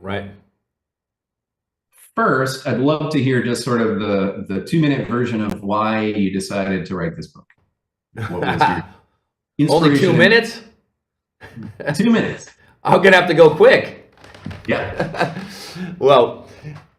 Right. First, I'd love to hear just sort of the 2 minute version of why you decided to write this book. What was your Only two inspiration in minutes? 2 minutes? I'm gonna have to go quick. Yeah. Well,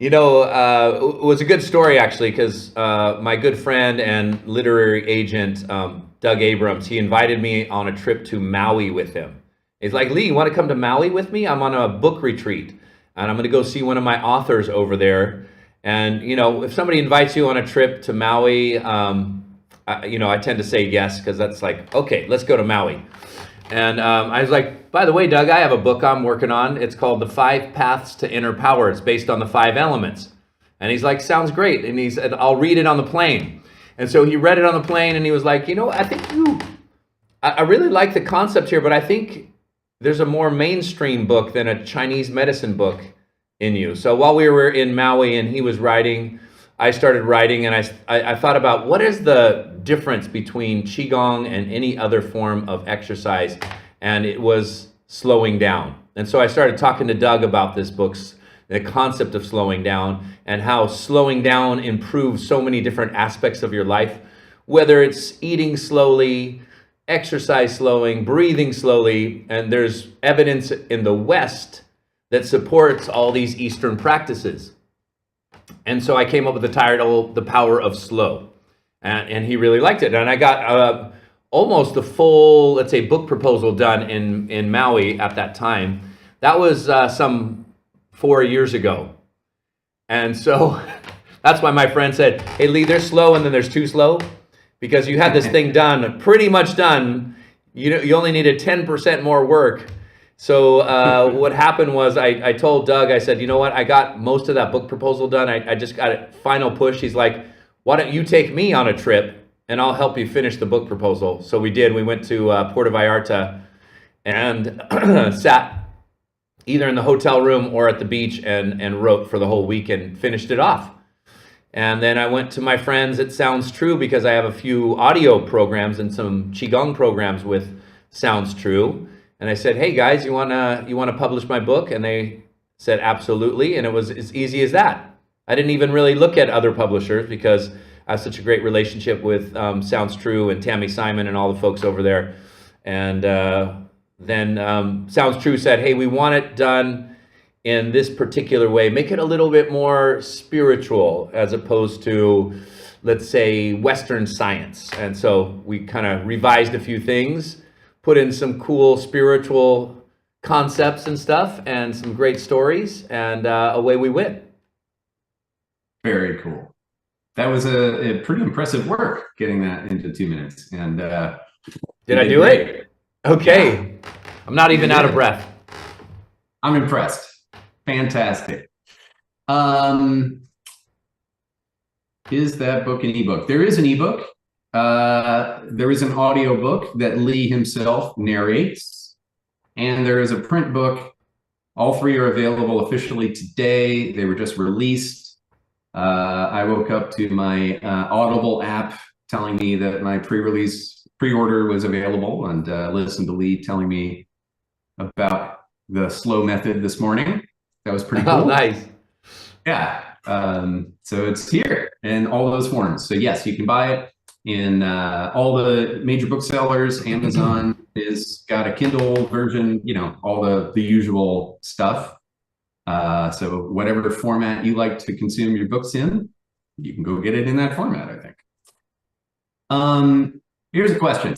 it was a good story actually, because my good friend and literary agent, Doug Abrams, he invited me on a trip to Maui with him. He's like, Lee, you want to come to Maui with me? I'm on a book retreat, and I'm going to go see one of my authors over there. And, if somebody invites you on a trip to Maui, I tend to say yes, because that's like, okay, let's go to Maui. And I was like, by the way, Doug, I have a book I'm working on. It's called The Five Paths to Inner Power. It's based on the five elements. And he's like, sounds great. And he said, I'll read it on the plane. And so he read it on the plane, and he was like, I really like the concept here, but I think there's a more mainstream book than a Chinese medicine book in you. So while we were in Maui and he was writing, I started writing, and I thought about what is the difference between Qigong and any other form of exercise, and it was slowing down. And so I started talking to Doug about this book's the concept of slowing down, and how slowing down improves so many different aspects of your life, whether it's eating slowly, exercise slowing, breathing slowly, and there's evidence in the West that supports all these Eastern practices. And so I came up with the title, The Power of Slow. And he really liked it. And I got almost the full, let's say, book proposal done in Maui at that time. That was some 4 years ago. And so that's why my friend said, hey, Lee, there's slow and then there's too slow. Because you had this thing done, pretty much done. You only needed 10% more work. So what happened was I told Doug, I said, you know what? I got most of that book proposal done. I just got a final push. He's like, why don't you take me on a trip and I'll help you finish the book proposal. So we did. We went to Puerto Vallarta and sat either in the hotel room or at the beach and wrote for the whole week and finished it off. And then I went to my friends at Sounds True, because I have a few audio programs and some Qigong programs with Sounds True. And I said, hey guys, you wanna publish my book? And they said, absolutely. And it was as easy as that. I didn't even really look at other publishers, because I have such a great relationship with Sounds True and Tammy Simon and all the folks over there. And then Sounds True said, hey, we want it done in this particular way. Make it a little bit more spiritual as opposed to, let's say, Western science. And so we kind of revised a few things, put in some cool spiritual concepts and stuff, and some great stories, and away we went. Very cool. That was a pretty impressive work getting that into 2 minutes. And did I do great. it? Okay. Yeah. I'm not even out of breath. I'm impressed. Fantastic. Is that book an ebook? There is an ebook. There is an audio book that Lee himself narrates, and there is a print book. All three are available officially today. They were just released. I woke up to my Audible app telling me that my pre-order was available, and listened to Lee telling me about the slow method this morning. That was pretty cool. Oh, nice. Yeah. So it's here in all those forms. So yes, you can buy it in all the major booksellers. Amazon is got a Kindle version, all the usual stuff. So whatever format you like to consume your books in, you can go get it in that format, I think. Here's a question.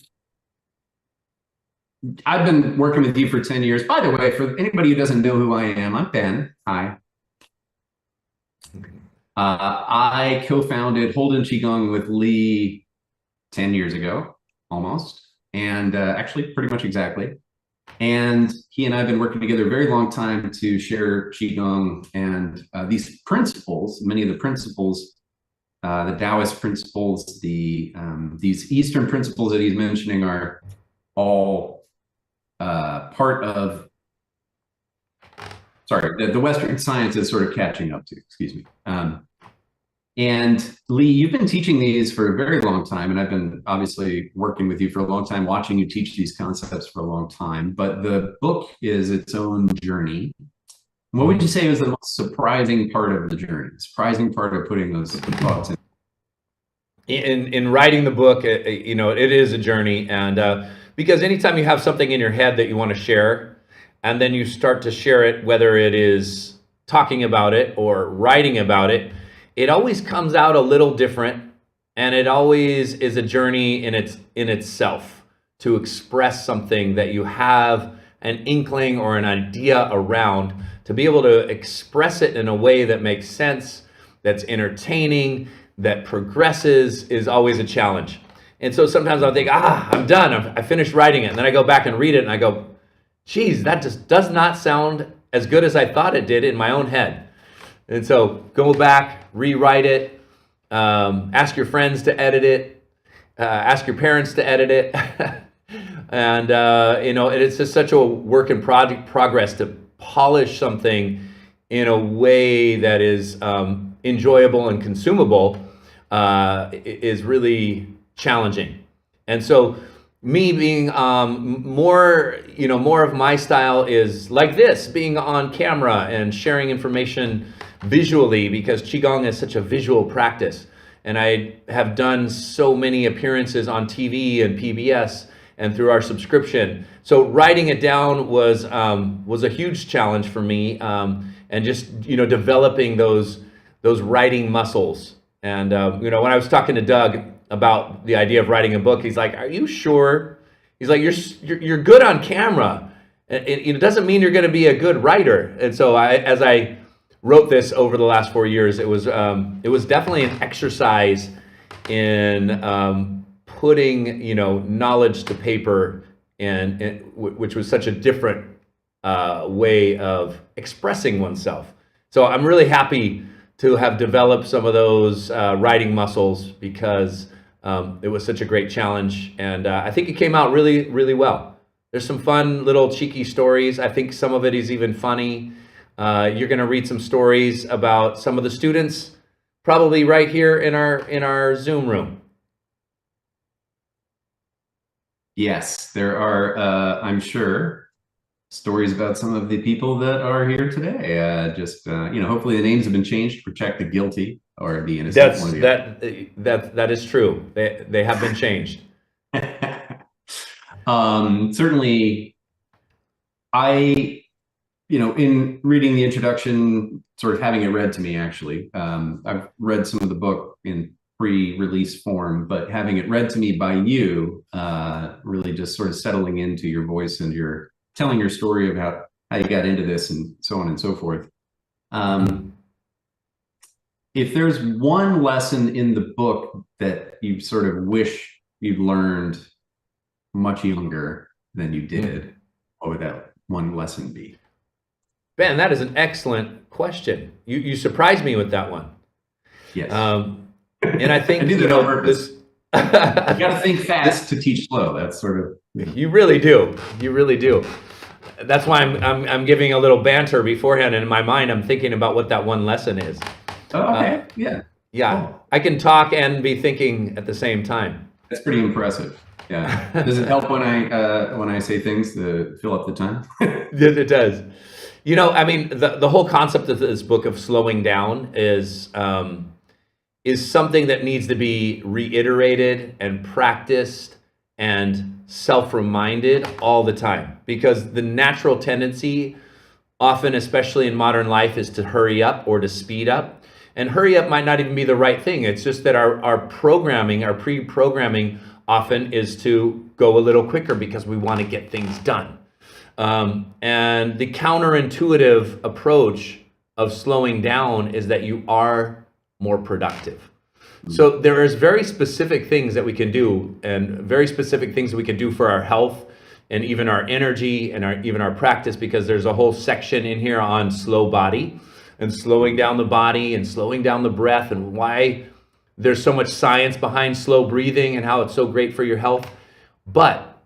I've been working with you for 10 years. By the way, for anybody who doesn't know who I am, I'm Ben. Hi. I co-founded Holden Qigong with Lee 10 years ago, almost, and actually pretty much exactly. And he and I have been working together a very long time to share Qigong and these principles, many of the principles, the Taoist principles, these Eastern principles that he's mentioning are all part of, sorry, the Western science is sort of catching up to, excuse me. And Lee, you've been teaching these for a very long time, and I've been obviously working with you for a long time, watching you teach these concepts for a long time, but the book is its own journey. What would you say was the most surprising part of the journey? Surprising part of putting those thoughts in? In writing the book, it is a journey, and because anytime you have something in your head that you want to share, and then you start to share it, whether it is talking about it or writing about it, it always comes out a little different, and it always is a journey in itself to express something that you have an inkling or an idea around, to be able to express it in a way that makes sense, that's entertaining, that progresses, is always a challenge. And so sometimes I'll think, I'm done. I finished writing it. And then I go back and read it and I go, geez, that just does not sound as good as I thought it did in my own head. And so go back, rewrite it, ask your friends to edit it, ask your parents to edit it. And, it's just such a work in progress to polish something in a way that is enjoyable and consumable, is really challenging. And so me being more of my style is like this, being on camera and sharing information visually, because Qigong is such a visual practice. And I have done so many appearances on TV and PBS and through our subscription. So writing it down was a huge challenge for me, and just developing those writing muscles. And when I was talking to Doug about the idea of writing a book, he's like, "Are you sure?" He's like, "You're good on camera. It doesn't mean you're going to be a good writer." And so as I wrote this over the last 4 years, it was definitely an exercise in putting knowledge to paper, and which was such a different way of expressing oneself. So I'm really happy to have developed some of those writing muscles, because it was such a great challenge, and I think it came out really, really well. There's some fun little cheeky stories. I think some of it is even funny. You're going to read some stories about some of the students, probably right here in our Zoom room. Yes, there are, I'm sure, stories about some of the people that are here today. Hopefully the names have been changed to protect the guilty or the innocent. That is true. They have been changed. Certainly, in reading the introduction, sort of having it read to me, actually, I've read some of the book in pre-release form, but having it read to me by you, really just sort of settling into your voice and your telling your story about how you got into this and so on and so forth. If there's one lesson in the book that you sort of wish you'd learned much younger than you did, what would that one lesson be? Ben, that is an excellent question. You surprised me with that one. Yes. And I think I do that on purpose. You got to think fast to teach slow. That's sort of. You really do. You really do. That's why I'm giving a little banter beforehand, and in my mind I'm thinking about what that one lesson is. Oh, okay. Yeah. Yeah. Oh. I can talk and be thinking at the same time. That's pretty impressive. Yeah. Does it help when I say things to fill up the time? Yes, it does. The whole concept of this book of slowing down is something that needs to be reiterated and practiced and self-reminded all the time, because the natural tendency often, especially in modern life, is to hurry up or to speed up. And hurry up might not even be the right thing. It's just that our programming, our pre-programming often is to go a little quicker because we want to get things done. And the counterintuitive approach of slowing down is that you are more productive. So there is very specific things that we can do, and very specific things that we can do for our health and even our energy and even our practice, because there's a whole section in here on slow body and slowing down the body and slowing down the breath, and why there's so much science behind slow breathing and how it's so great for your health. But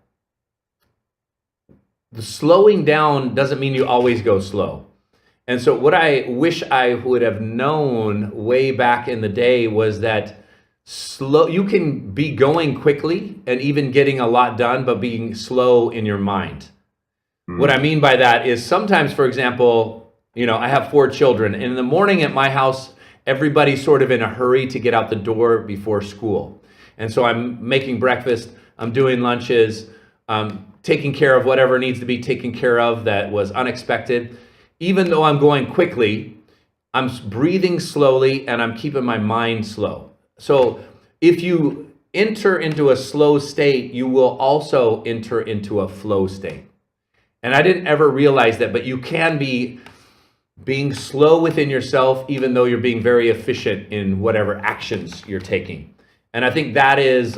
the slowing down doesn't mean you always go slow. And so what I wish I would have known way back in the day was that you can be going quickly and even getting a lot done, but being slow in your mind. What I mean by that is sometimes, for example, I have 4 children. And in the morning at my house, everybody's sort of in a hurry to get out the door before school. And so I'm making breakfast, I'm doing lunches, taking care of whatever needs to be taken care of that was unexpected. Even though I'm going quickly, I'm breathing slowly and I'm keeping my mind slow. So if you enter into a slow state, you will also enter into a flow state. And I didn't ever realize that, but you can be being slow within yourself, even though you're being very efficient in whatever actions you're taking. And I think that is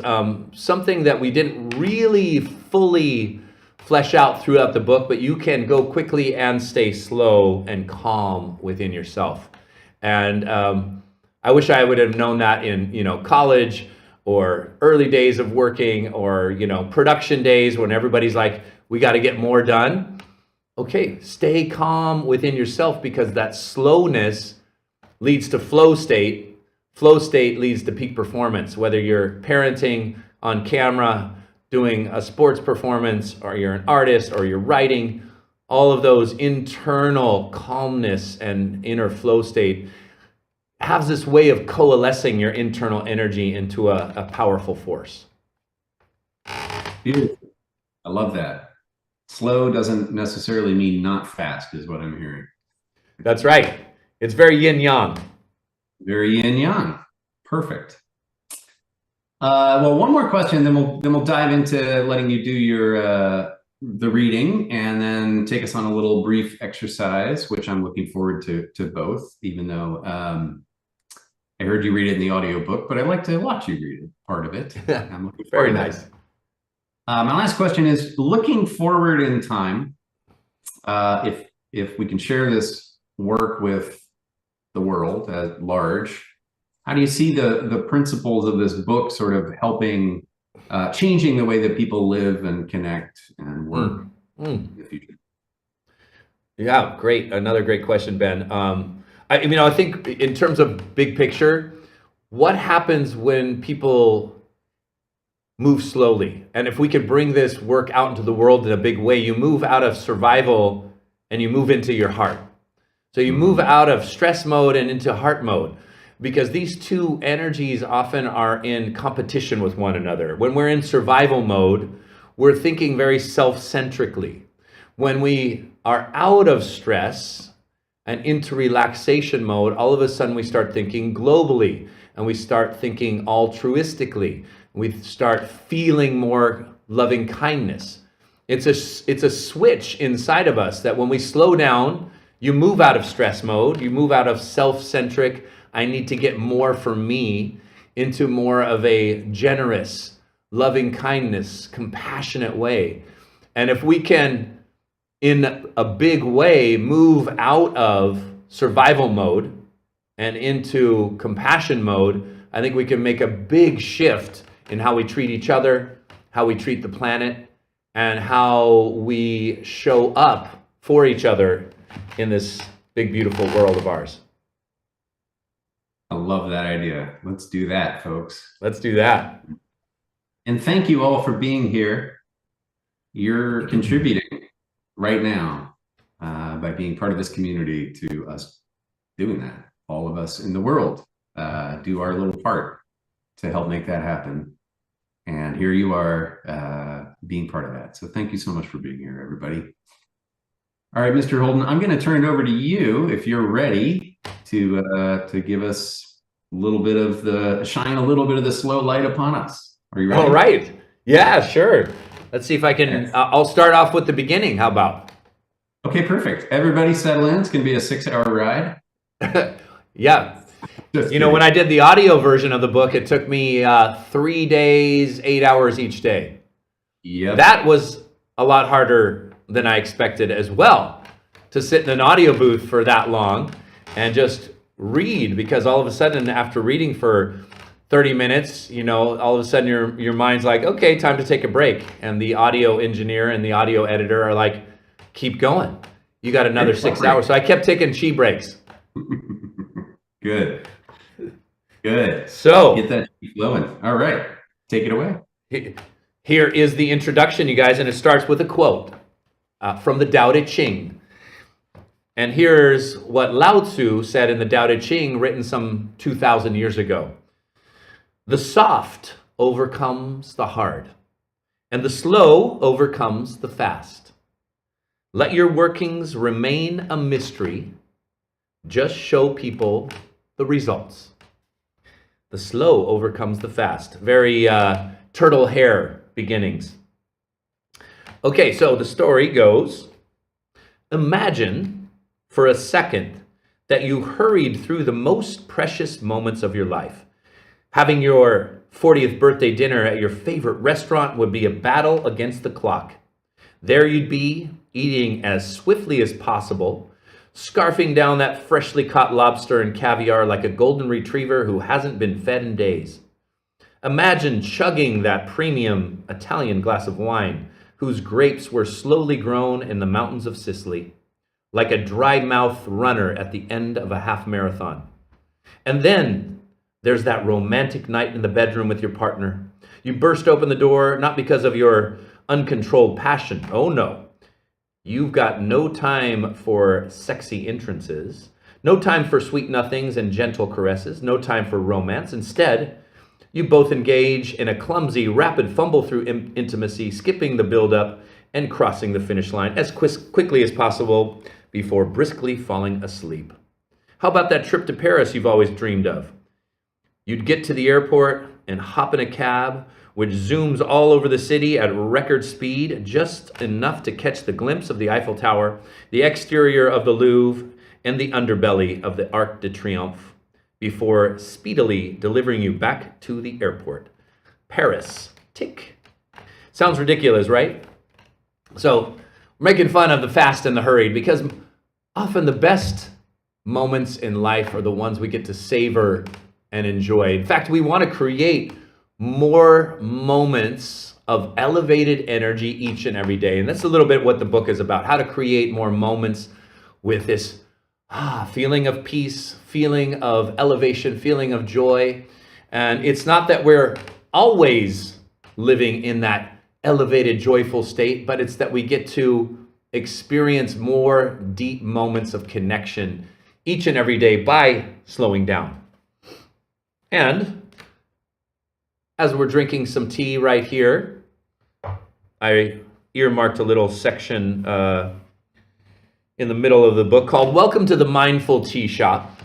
something that we didn't really fully flesh out throughout the book, but you can go quickly and stay slow and calm within yourself. And I wish I would have known that in, college or early days of working or, production days when everybody's like, we got to get more done. Okay, stay calm within yourself, because that slowness leads to flow state. Flow state leads to peak performance, whether you're parenting on camera, doing a sports performance, or you're an artist, or you're writing. All of those internal calmness and inner flow state has this way of coalescing your internal energy into a powerful force. Beautiful. I love that. Slow doesn't necessarily mean not fast, is what I'm hearing. That's right. It's very yin yang. Very yin yang. Perfect. Well, one more question, then we'll dive into letting you do your the reading, and then take us on a little brief exercise, which I'm looking forward to both, even though I heard you read it in the audiobook, but I like to watch you read it, part of it. I'm looking forward Very to nice. that. My last question is, looking forward in time, if we can share this work with the world at large, how do you see the principles of this book sort of helping, changing the way that people live and connect and work in the future? Yeah, great. Another great question, Ben. I think in terms of big picture, what happens when people move slowly? And if we could bring this work out into the world in a big way, you move out of survival and you move into your heart. So you move out of stress mode and into heart mode, because these two energies often are in competition with one another. When we're in survival mode, we're thinking very self-centrically. When we are out of stress and into relaxation mode, all of a sudden we start thinking globally, and we start thinking altruistically. We start feeling more loving kindness. It's a switch inside of us that when we slow down, you move out of stress mode, you move out of self-centric, I need to get more for me, into more of a generous, loving kindness, compassionate way. And if we can, in a big way, move out of survival mode and into compassion mode, I think we can make a big shift in how we treat each other, how we treat the planet, and how we show up for each other in this big, beautiful world of ours. I love that idea. Let's do that, folks. Let's do that. And thank you all for being here. You're contributing right now by being part of this community to us doing that. All of us in the world do our little part to help make that happen. And here you are being part of that. So thank you so much for being here, everybody. All right, Mr. Holden, I'm going to turn it over to you if you're ready to give us a little bit of shine a little bit of the slow light upon us. Are you ready? All right. Yeah, sure. Let's see if I can. I'll start off with the beginning. How about? Okay, perfect. Everybody settle in. It's going to be a 6-hour ride. Yeah. When I did the audio version of the book, it took me 3 days, 8 hours each day. Yep. That was a lot harder than I expected as well, to sit in an audio booth for that long and just read, because all of a sudden after reading for 30 minutes, all of a sudden your mind's like, okay, time to take a break. And the audio engineer and the audio editor are like, keep going. You got another 6 hours. So I kept taking chi breaks. Good. So get that flowing. All right, take it away. Here is the introduction, you guys, and it starts with a quote from the Tao Te Ching. And here's what Lao Tzu said in the Tao Te Ching, written some 2,000 years ago. The soft overcomes the hard, and the slow overcomes the fast. Let your workings remain a mystery. Just show people the results. The slow overcomes the fast. Very turtle hair beginnings. Okay, so the story goes, imagine for a second that you hurried through the most precious moments of your life. Having your 40th birthday dinner at your favorite restaurant would be a battle against the clock. There you'd be, eating as swiftly as possible, scarfing down that freshly caught lobster and caviar like a golden retriever who hasn't been fed in days. Imagine chugging that premium Italian glass of wine, whose grapes were slowly grown in the mountains of Sicily, like a dry-mouthed runner at the end of a half marathon. And then there's that romantic night in the bedroom with your partner. You burst open the door, not because of your uncontrolled passion. Oh no. You've got no time for sexy entrances, no time for sweet nothings and gentle caresses, no time for romance. Instead, you both engage in a clumsy, rapid fumble through intimacy, skipping the build-up and crossing the finish line as quickly as possible before briskly falling asleep. How about that trip to Paris you've always dreamed of? You'd get to the airport and hop in a cab, which zooms all over the city at record speed, just enough to catch the glimpse of the Eiffel Tower, the exterior of the Louvre, and the underbelly of the Arc de Triomphe, before speedily delivering you back to the airport. Paris, tick. Sounds ridiculous, right? So, we're making fun of the fast and the hurried because often the best moments in life are the ones we get to savor and enjoy. In fact, we want to create more moments of elevated energy each and every day. And that's a little bit what the book is about, how to create more moments with this feeling of peace, feeling of elevation, feeling of joy. And it's not that we're always living in that elevated, joyful state, but it's that we get to experience more deep moments of connection each and every day by slowing down. And as we're drinking some tea right here, I earmarked a little section in the middle of the book called Welcome to the Mindful Tea Shop.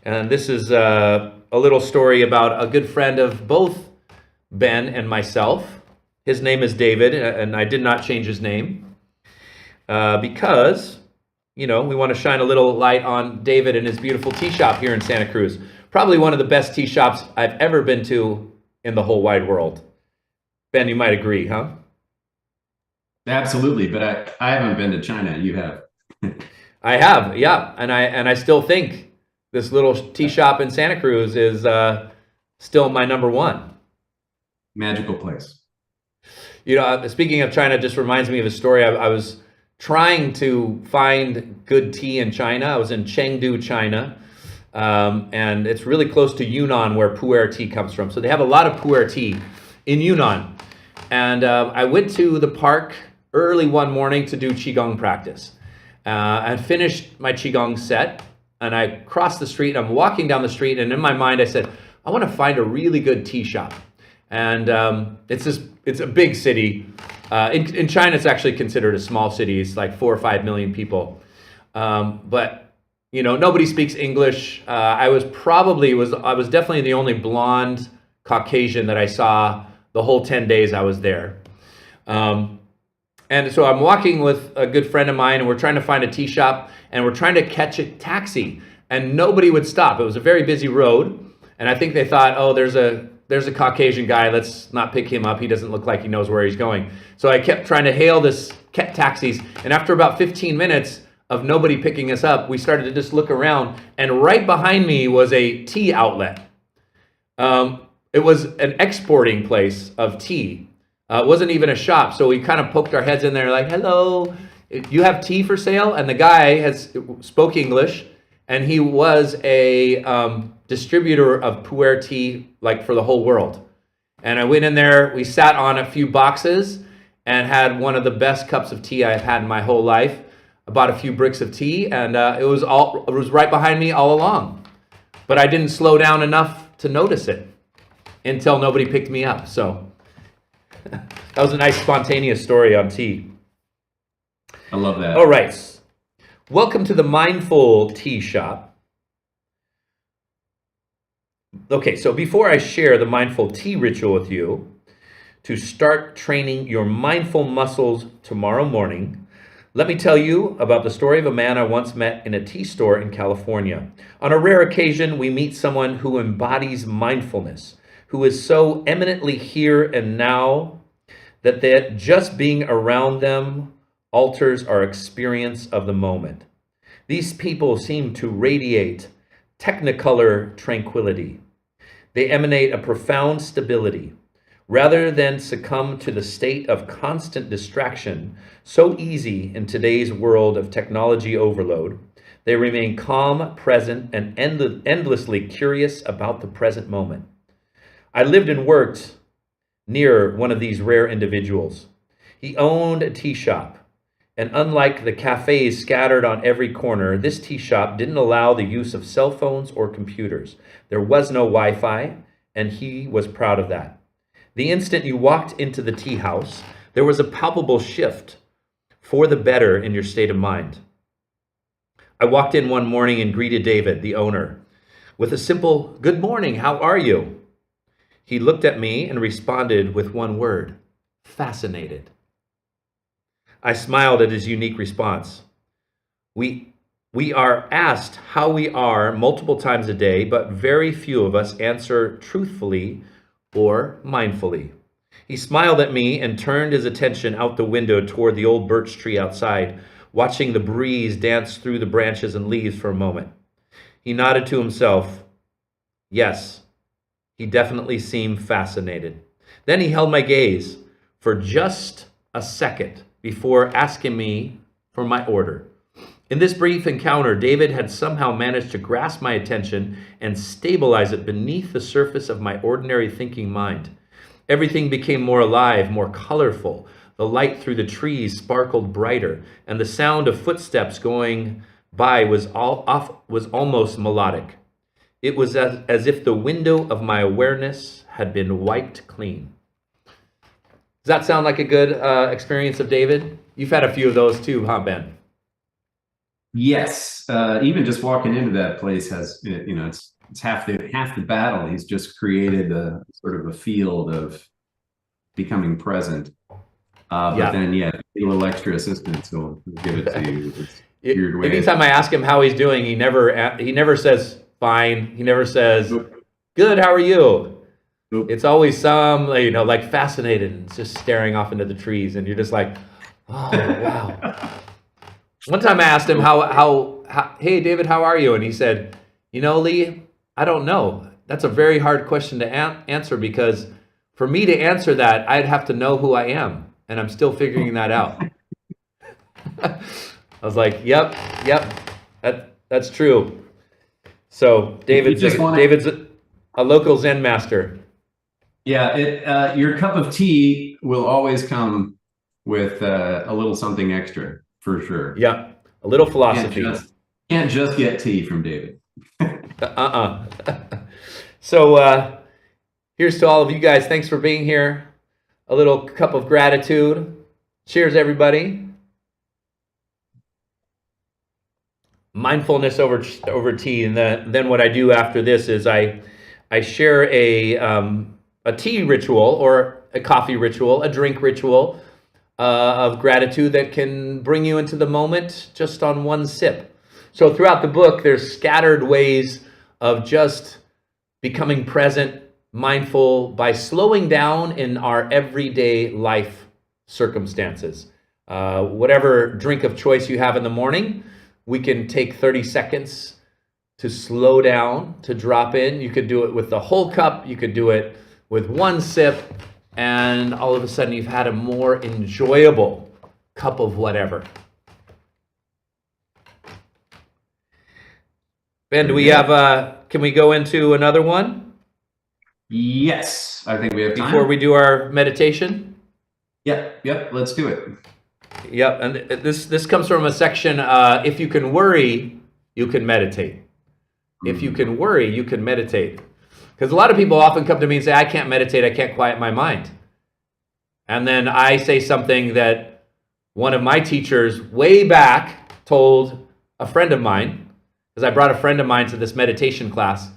And this is a little story about a good friend of both Ben and myself. His name is David, and I did not change his name because, we want to shine a little light on David and his beautiful tea shop here in Santa Cruz. Probably one of the best tea shops I've ever been to in the whole wide world. Ben, you might agree, huh? Absolutely, but I haven't been to China. You have. I have, yeah, and I still think this little tea shop in Santa Cruz is still my number one. Magical place. Speaking of China, it just reminds me of a story. I was trying to find good tea in China. I was in Chengdu, China. And it's really close to Yunnan, where pu'er tea comes from. So they have a lot of pu'er tea in Yunnan. And I went to the park early one morning to do Qigong practice. I finished my Qigong set, and I crossed the street. I'm walking down the street, and in my mind, I said, I want to find a really good tea shop. And it's a big city. In China, it's actually considered a small city. It's like 4 or 5 million people. But nobody speaks English. I was definitely the only blonde Caucasian that I saw the whole 10 days I was there. And so I'm walking with a good friend of mine, and we're trying to find a tea shop, and we're trying to catch a taxi, and nobody would stop. It was a very busy road, and I think they thought, oh, there's a Caucasian guy. Let's not pick him up. He doesn't look like he knows where he's going. So I kept trying to hail taxis, and after about 15 minutes of nobody picking us up, we started to just look around, and right behind me was a tea outlet. It was an exporting place of tea. It wasn't even a shop, so we kind of poked our heads in there like, hello, you have tea for sale? And the guy spoke English, and he was a distributor of pu'er tea like for the whole world. And I went in there, we sat on a few boxes and had one of the best cups of tea I've had in my whole life. I bought a few bricks of tea, and it was right behind me all along. But I didn't slow down enough to notice it until nobody picked me up. So that was a nice spontaneous story on tea. I love that. All right. Welcome to the Mindful Tea Shop. Okay, so before I share the mindful tea ritual with you, to start training your mindful muscles tomorrow morning, let me tell you about the story of a man I once met in a tea store in California. On a rare occasion, we meet someone who embodies mindfulness, who is so eminently here and now that just being around them alters our experience of the moment. These people seem to radiate technicolor tranquility. They emanate a profound stability. Rather than succumb to the state of constant distraction, so easy in today's world of technology overload, they remain calm, present, and endlessly curious about the present moment. I lived and worked near one of these rare individuals. He owned a tea shop, and unlike the cafes scattered on every corner, this tea shop didn't allow the use of cell phones or computers. There was no Wi-Fi, and he was proud of that. The instant you walked into the tea house, there was a palpable shift for the better in your state of mind. I walked in one morning and greeted David, the owner, with a simple, "Good morning, how are you?" He looked at me and responded with one word, "Fascinated." I smiled at his unique response. We are asked how we are multiple times a day, but very few of us answer truthfully or mindfully. He smiled at me and turned his attention out the window toward the old birch tree outside, watching the breeze dance through the branches and leaves for a moment. He nodded to himself. Yes, he definitely seemed fascinated. Then he held my gaze for just a second before asking me for my order. In this brief encounter, David had somehow managed to grasp my attention and stabilize it beneath the surface of my ordinary thinking mind. Everything became more alive, more colorful. The light through the trees sparkled brighter, and the sound of footsteps going by was almost melodic. It was as if the window of my awareness had been wiped clean. Does that sound like a good experience of David? You've had a few of those too, huh, Ben? Yes, even just walking into that place has, it's half the battle. He's just created a sort of a field of becoming present. But then, a little extra assistance will give it to you. It's weird way. Anytime I ask him how he's doing, he never says fine. He never says good. How are you? Nope. It's always some, like fascinated and just staring off into the trees, and you're just like, oh wow. One time I asked him how hey David, how are you? And he said, Lee, I don't know. That's a very hard question to answer, because for me to answer that, I'd have to know who I am, and I'm still figuring that out. I was like, yep, that's true. So David's a local Zen master. Yeah, your cup of tea will always come with a little something extra. For sure. Yeah, a little philosophy. Can't just get tea from David. So here's to all of you guys. Thanks for being here. A little cup of gratitude. Cheers, everybody. Mindfulness over tea, and then what I do after this is I share a tea ritual or a coffee ritual, a drink ritual. Of gratitude that can bring you into the moment just on one sip. So throughout the book, there's scattered ways of just becoming present, mindful by slowing down in our everyday life circumstances. Whatever drink of choice you have in the morning, we can take 30 seconds to slow down, to drop in. You could do it with the whole cup. You could do it with one sip. And all of a sudden you've had a more enjoyable cup of whatever. Ben, do we have, can we go into another one? Yes, I think we have time. Before we do our meditation? Yep, let's do it. Yep, and this comes from a section. If you can worry, you can meditate. If you can worry, you can meditate. Because a lot of people often come to me and say, I can't meditate, I can't quiet my mind. And then I say something that one of my teachers way back told a friend of mine, because I brought a friend of mine to this meditation class,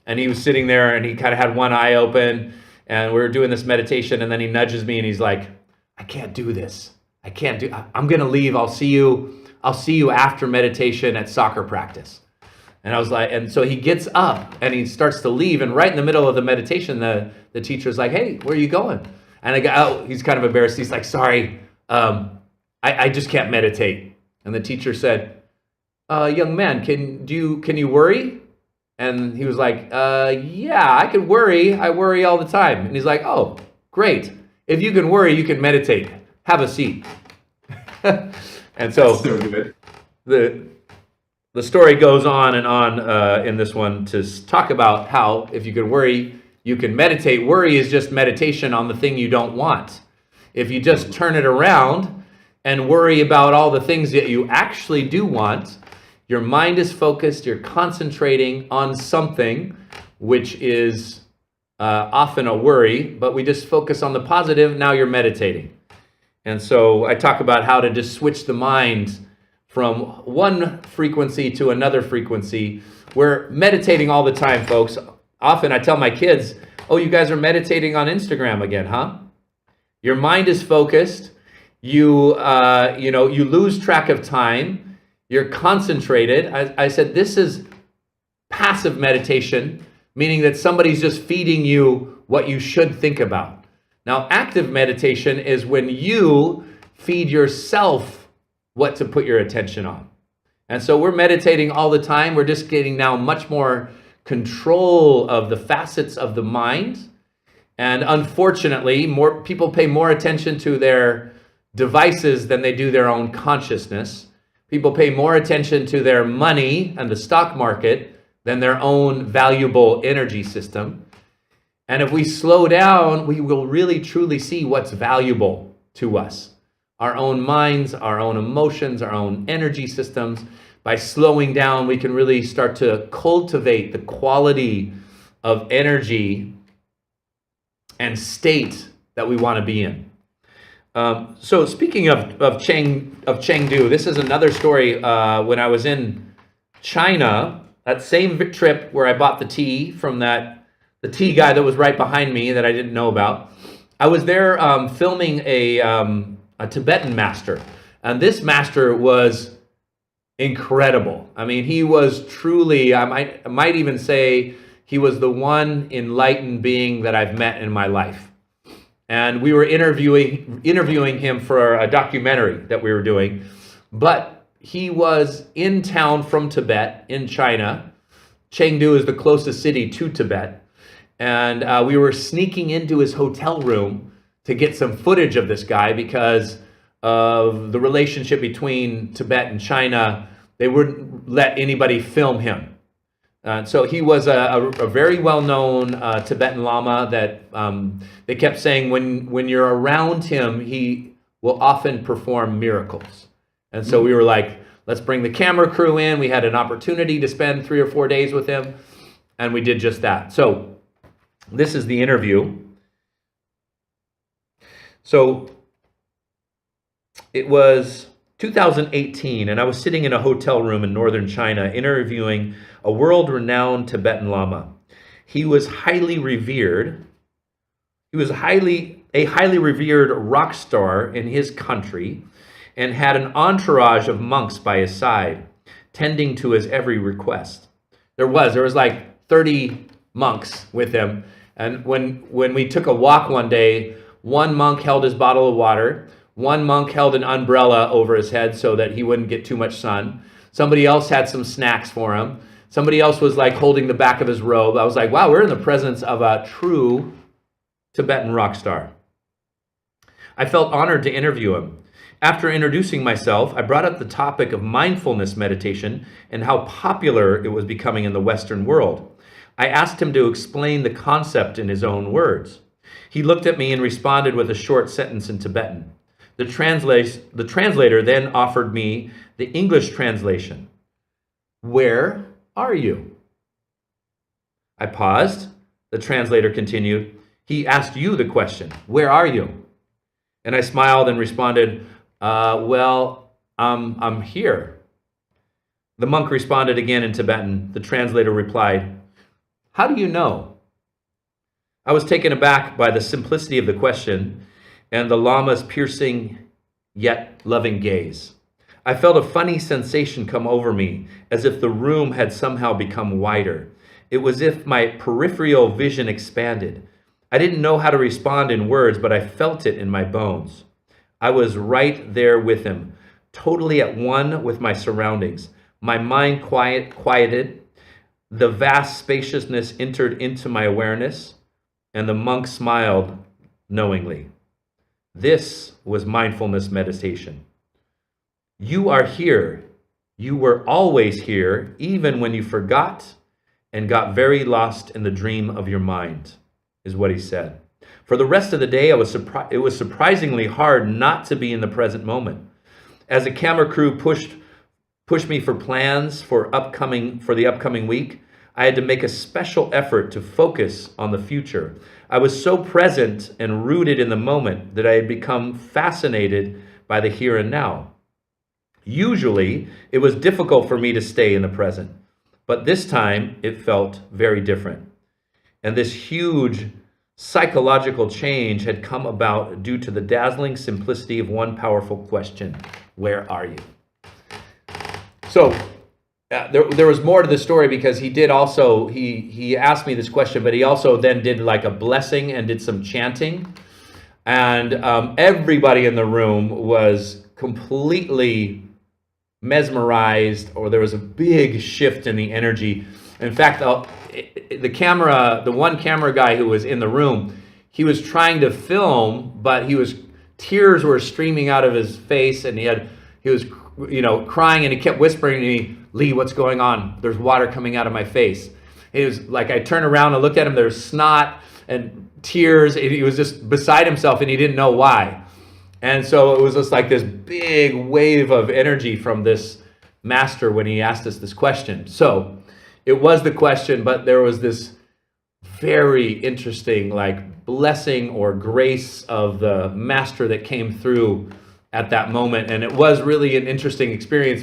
and he was sitting there and he kind of had one eye open, and we were doing this meditation, and then he nudges me and he's like, I can't do this. I'm going to leave. I'll see you after meditation at soccer practice. And I was like, and so he gets up and he starts to leave, and right in the middle of the meditation, the teacher's like, hey, where are you going? And I go, oh, he's kind of embarrassed. He's like, sorry, I just can't meditate. And the teacher said, young man, can you worry? And he was like, yeah, I can worry. I worry all the time. And he's like, oh, great. If you can worry, you can meditate. Have a seat. And so, so good. The story goes on and on in this one to talk about how if you can worry, you can meditate. Worry is just meditation on the thing you don't want. If you just turn it around and worry about all the things that you actually do want, your mind is focused, you're concentrating on something, which is often a worry, but we just focus on the positive, now you're meditating. And so I talk about how to just switch the mind from one frequency to another frequency. We're meditating all the time, folks. Often I tell my kids, oh, you guys are meditating on Instagram again, huh? Your mind is focused. You lose track of time. You're concentrated. I said, this is passive meditation, meaning that somebody's just feeding you what you should think about. Now, active meditation is when you feed yourself what to put your attention on. And so we're meditating all the time. We're just getting now much more control of the facets of the mind. And unfortunately, more people pay more attention to their devices than they do their own consciousness. People pay more attention to their money and the stock market than their own valuable energy system. And if we slow down, we will really truly see what's valuable to us. Our own minds, our own emotions, our own energy systems. By slowing down, we can really start to cultivate the quality of energy and state that we want to be in. So speaking of Chengdu, this is another story. When I was in China, that same trip where I bought the tea from the tea guy that was right behind me that I didn't know about, I was there filming a Tibetan master, and this master was incredible. I mean, he was truly, I might even say he was the one enlightened being that I've met in my life. And we were interviewing him for a documentary that we were doing, but he was in town from Tibet in China. Chengdu is the closest city to Tibet, and we were sneaking into his hotel room to get some footage of this guy because of the relationship between Tibet and China. They wouldn't let anybody film him. So he was a very well-known Tibetan Lama that they kept saying when you're around him, he will often perform miracles. And so we were like, let's bring the camera crew in. We had an opportunity to spend 3 or 4 days with him, and we did just that. So this is the interview. So it was 2018, and I was sitting in a hotel room in northern China interviewing a world-renowned Tibetan Lama. He was highly revered. He was a highly revered rock star in his country and had an entourage of monks by his side, tending to his every request. There was like 30 monks with him, and when we took a walk one day, one monk held his bottle of water. One monk held an umbrella over his head so that he wouldn't get too much sun. Somebody else had some snacks for him. Somebody else was like holding the back of his robe. I was like, wow, we're in the presence of a true Tibetan rock star. I felt honored to interview him. After introducing myself, I brought up the topic of mindfulness meditation and how popular it was becoming in the Western world. I asked him to explain the concept in his own words. He looked at me and responded with a short sentence in Tibetan. The translator then offered me the English translation. Where are you? I paused. The translator continued. He asked you the question. Where are you? And I smiled and responded, I'm here. The monk responded again in Tibetan. The translator replied, how do you know? I was taken aback by the simplicity of the question and the Lama's piercing yet loving gaze. I felt a funny sensation come over me, as if the room had somehow become wider. It was as if my peripheral vision expanded. I didn't know how to respond in words, but I felt it in my bones. I was right there with him, totally at one with my surroundings. My mind quieted. The vast spaciousness entered into my awareness, and the monk smiled knowingly. This was mindfulness meditation. You are here. You were always here, even when you forgot and got very lost in the dream of your mind, is what he said. For the rest of the day, it was surprisingly hard not to be in the present moment. As the camera crew pushed me for plans for the upcoming week, I had to make a special effort to focus on the future. I was so present and rooted in the moment that I had become fascinated by the here and now. Usually, it was difficult for me to stay in the present, but this time it felt very different. And this huge psychological change had come about due to the dazzling simplicity of one powerful question: where are you? So there was more to the story, because he did also, he asked me this question, but he also then did like a blessing and did some chanting. And everybody in the room was completely mesmerized, or there was a big shift in the energy. In fact, the one camera guy who was in the room, he was trying to film, but tears were streaming out of his face, and he was crying, and he kept whispering to me, Lee, what's going on? There's water coming out of my face. It was like, I turned around and looked at him, there's snot and tears. He was just beside himself, and he didn't know why. And so it was just like this big wave of energy from this master when he asked us this question. So it was the question, but there was this very interesting like blessing or grace of the master that came through at that moment. And it was really an interesting experience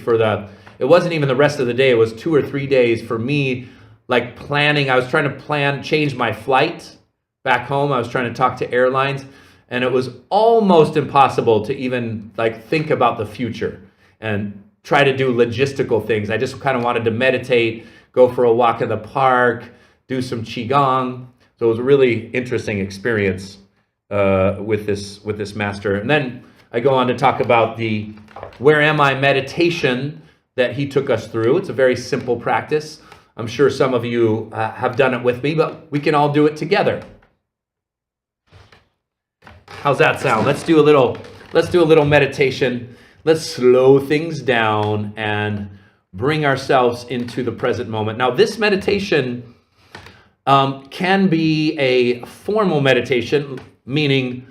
it wasn't even the rest of the day. It was 2 or 3 days for me, like planning. I was trying to change my flight back home. I was trying to talk to airlines, and it was almost impossible to even like think about the future and try to do logistical things. I just kind of wanted to meditate, go for a walk in the park, do some qigong. So it was a really interesting experience with this master. And then I go on to talk about the Where Am I meditation that he took us through. It's a very simple practice. I'm sure some of you have done it with me, but we can all do it together. How's that sound? Let's do a little meditation. Let's slow things down and bring ourselves into the present moment. Now, this meditation can be a formal meditation, meaning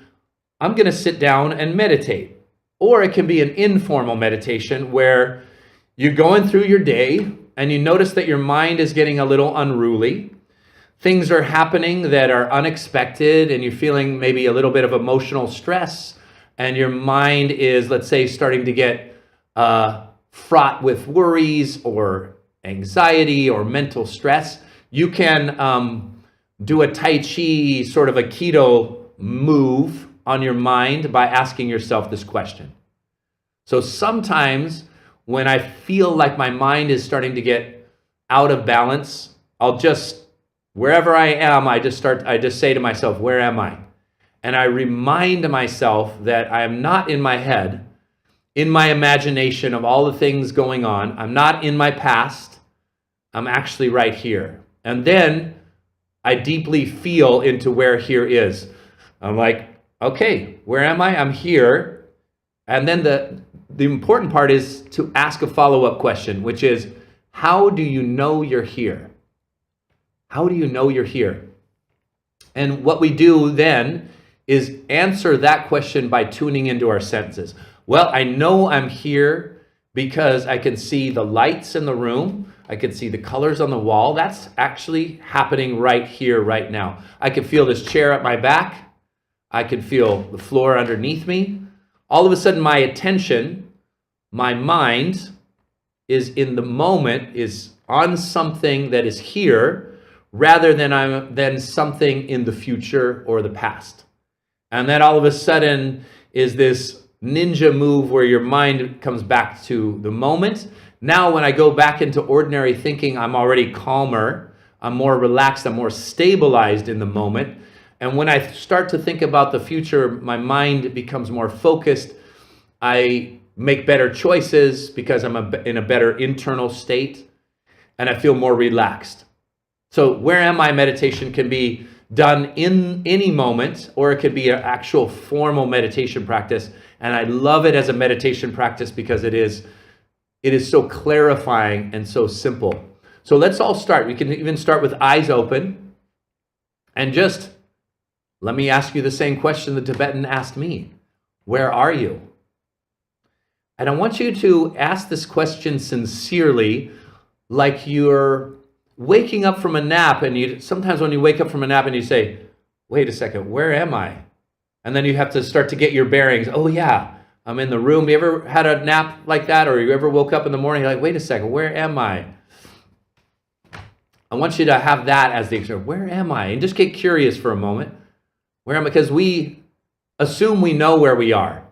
I'm going to sit down and meditate. Or it can be an informal meditation where you're going through your day and you notice that your mind is getting a little unruly. Things are happening that are unexpected, and you're feeling maybe a little bit of emotional stress, and your mind is, let's say, starting to get fraught with worries or anxiety or mental stress. You can do a Tai Chi, sort of a keto move on your mind by asking yourself this question. So sometimes when I feel like my mind is starting to get out of balance, wherever I am, I just say to myself, where am I? And I remind myself that I am not in my head, in my imagination of all the things going on. I'm not in my past. I'm actually right here. And then I deeply feel into where here is. I'm like, okay, where am I? I'm here. And then the important part is to ask a follow-up question, which is, how do you know you're here? How do you know you're here? And what we do then is answer that question by tuning into our senses. Well, I know I'm here because I can see the lights in the room. I can see the colors on the wall. That's actually happening right here, right now. I can feel this chair at my back. I can feel the floor underneath me. All of a sudden, my attention, my mind is in the moment, is on something that is here rather than something in the future or the past. And then all of a sudden is this ninja move where your mind comes back to the moment. Now, when I go back into ordinary thinking, I'm already calmer, I'm more relaxed, I'm more stabilized in the moment. And when I start to think about the future, my mind becomes more focused. I make better choices because I'm in a better internal state, and I feel more relaxed. So where am I meditation can be done in any moment, or it could be an actual formal meditation practice. And I love it as a meditation practice because it is so clarifying and so simple. So let's all start. We can even start with eyes open, and just let me ask you the same question the Tibetan asked me. Where are you? And I want you to ask this question sincerely, like you're waking up from a nap. And sometimes when you wake up from a nap and you say, wait a second, where am I? And then you have to start to get your bearings. Oh yeah, I'm in the room. You ever had a nap like that? Or you ever woke up in the morning, you're like, wait a second, where am I? I want you to have that as the experience. Where am I? And just get curious for a moment. Where am I? Because we assume we know where we are,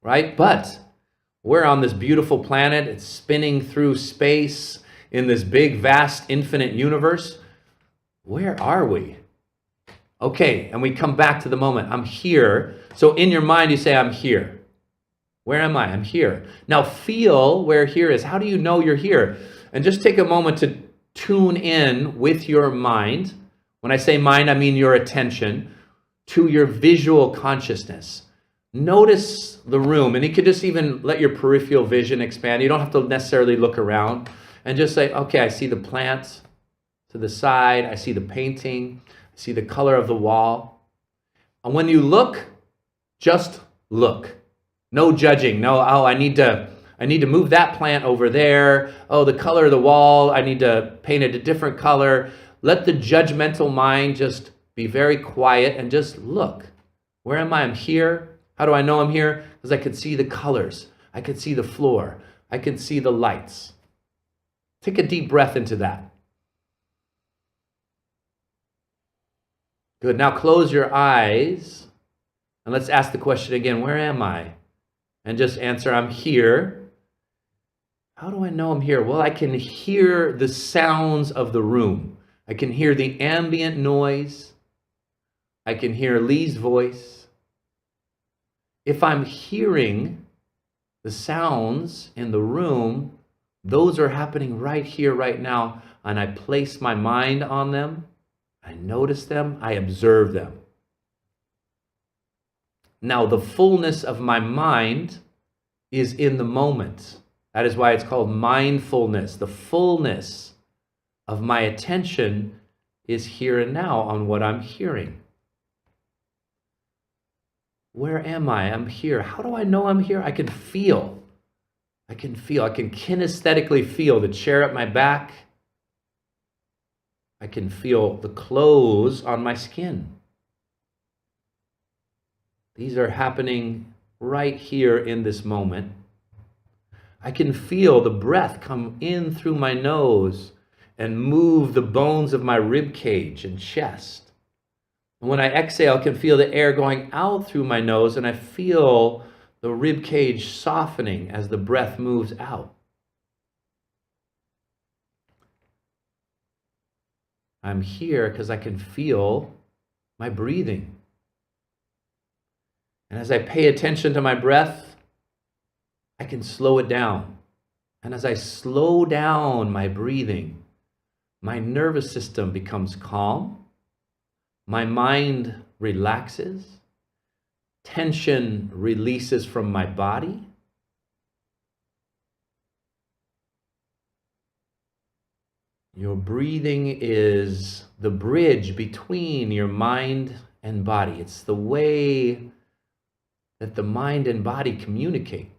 right? But we're on this beautiful planet. It's spinning through space in this big, vast, infinite universe. Where are we? Okay, and we come back to the moment. I'm here. So in your mind, you say, I'm here. Where am I? I'm here. Now feel where here is. How do you know you're here? And just take a moment to tune in with your mind. When I say mind, I mean your attention to your visual consciousness. Notice the room, and you could just even let your peripheral vision expand. You don't have to necessarily look around, and just say, okay, I see the plants to the side. I see the painting. I see the color of the wall. And when you look, just look. No judging. No, oh, I need to move that plant over there. Oh, the color of the wall, I need to paint it a different color. Let the judgmental mind just be very quiet and just look. Where am I? I'm here. How do I know I'm here? Because I can see the colors. I can see the floor. I can see the lights. Take a deep breath into that. Good. Now close your eyes and let's ask the question again. Where am I? And just answer, I'm here. How do I know I'm here? Well, I can hear the sounds of the room. I can hear the ambient noise. I can hear Lee's voice. If I'm hearing the sounds in the room, those are happening right here, right now, and I place my mind on them. I notice them. I observe them. Now, the fullness of my mind is in the moment. That is why it's called mindfulness. The fullness of my attention is here and now on what I'm hearing. Where am I? I'm here. How do I know I'm here? I can feel. I can kinesthetically feel the chair at my back. I can feel the clothes on my skin. These are happening right here in this moment. I can feel the breath come in through my nose and move the bones of my rib cage and chest. And when I exhale, I can feel the air going out through my nose, and I feel the rib cage softening as the breath moves out. I'm here because I can feel my breathing. And as I pay attention to my breath, I can slow it down. And as I slow down my breathing, my nervous system becomes calm. My mind relaxes. Tension releases from my body. Your breathing is the bridge between your mind and body. It's the way that the mind and body communicate.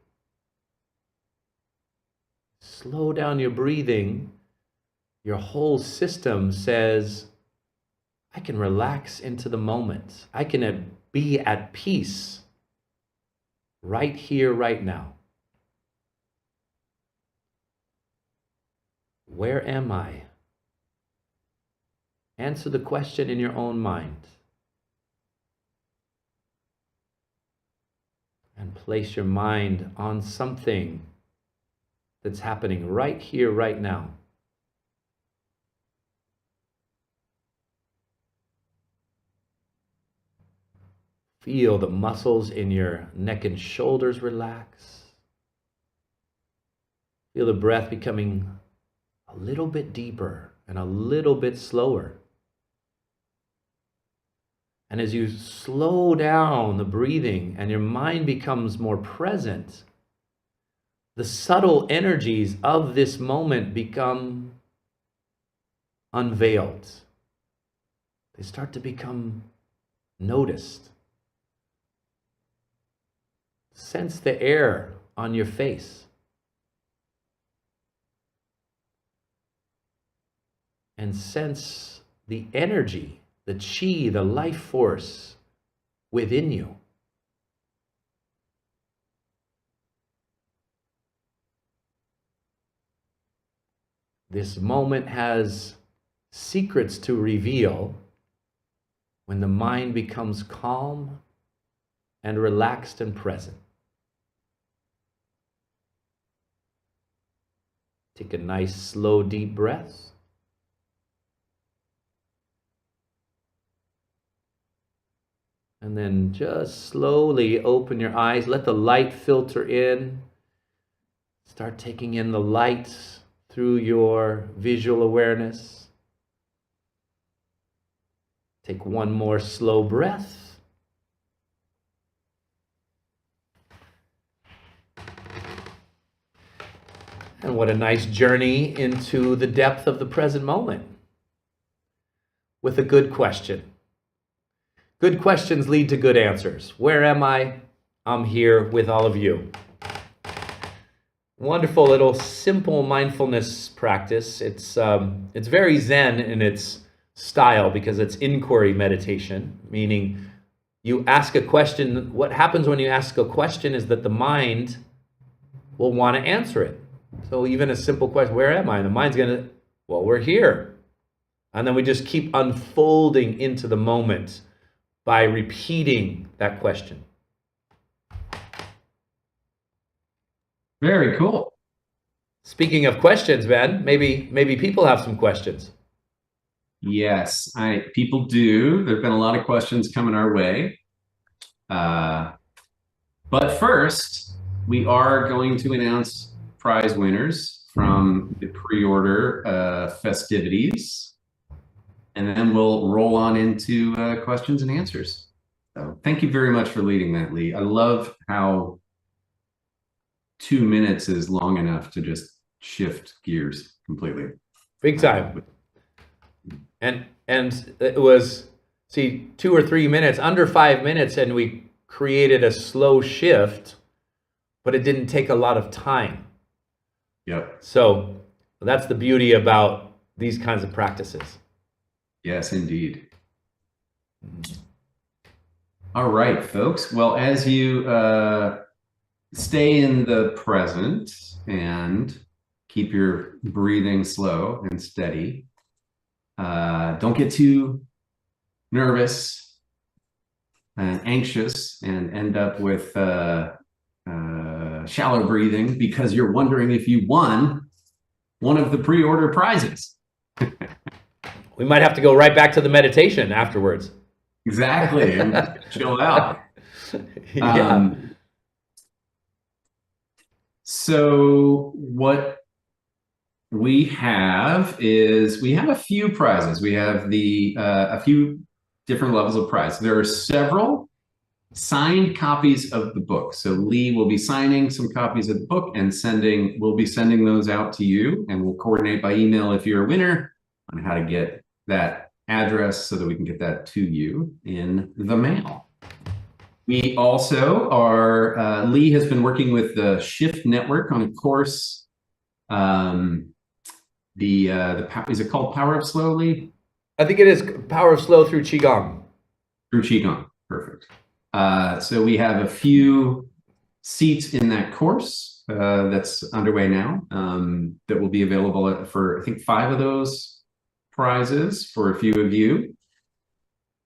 Slow down your breathing. Your whole system says, I can relax into the moment. I can be at peace right here, right now. Where am I? Answer the question in your own mind. And place your mind on something that's happening right here, right now. Feel the muscles in your neck and shoulders relax. Feel the breath becoming a little bit deeper and a little bit slower. And as you slow down the breathing and your mind becomes more present, the subtle energies of this moment become unveiled. They start to become noticed. Sense the air on your face. And sense the energy, the chi, the life force within you. This moment has secrets to reveal when the mind becomes calm and relaxed and present. Take a nice, slow, deep breath. And then just slowly open your eyes. Let the light filter in. Start taking in the light through your visual awareness. Take one more slow breath. And what a nice journey into the depth of the present moment with a good question. Good questions lead to good answers. Where am I? I'm here with all of you. Wonderful little simple mindfulness practice. It's very Zen in its style because it's inquiry meditation, meaning you ask a question. What happens when you ask a question is that the mind will want to answer it. So even a simple question, where am I? And the mind's going to, well, we're here. And then we just keep unfolding into the moment by repeating that question. Very cool. Speaking of questions, Ben, maybe people have some questions. Yes, people do. There have been a lot of questions coming our way. But first, we are going to announce prize winners from the pre-order festivities. And then we'll roll on into questions and answers. So thank you very much for leading that, Lee. I love how 2 minutes is long enough to just shift gears completely. Big time. And it was, 2 or 3 minutes, under 5 minutes, and we created a slow shift, but it didn't take a lot of time. Yep. So that's the beauty about these kinds of practices. Yes, indeed. All right, folks. Well, as you stay in the present and keep your breathing slow and steady, don't get too nervous and anxious and end up with shallow breathing because you're wondering if you won one of the pre-order prizes. We might have to go right back to the meditation afterwards. Exactly. And chill out. Yeah. So what we have is we have a few prizes. We have a few different levels of prize. There are several signed copies of the book. So Lee will be signing some copies of the book and we'll be sending those out to you, and we'll coordinate by email if you're a winner on how to get that address so that we can get that to you in the mail. We also are, Lee has been working with the Shift Network on a course. Is it called Power of Slow, Lee? I think it is Power of Slow through Qigong. Through Qigong, perfect. So we have a few seats in that course that's underway now that will be available for, I think, 5 of those prizes for a few of you.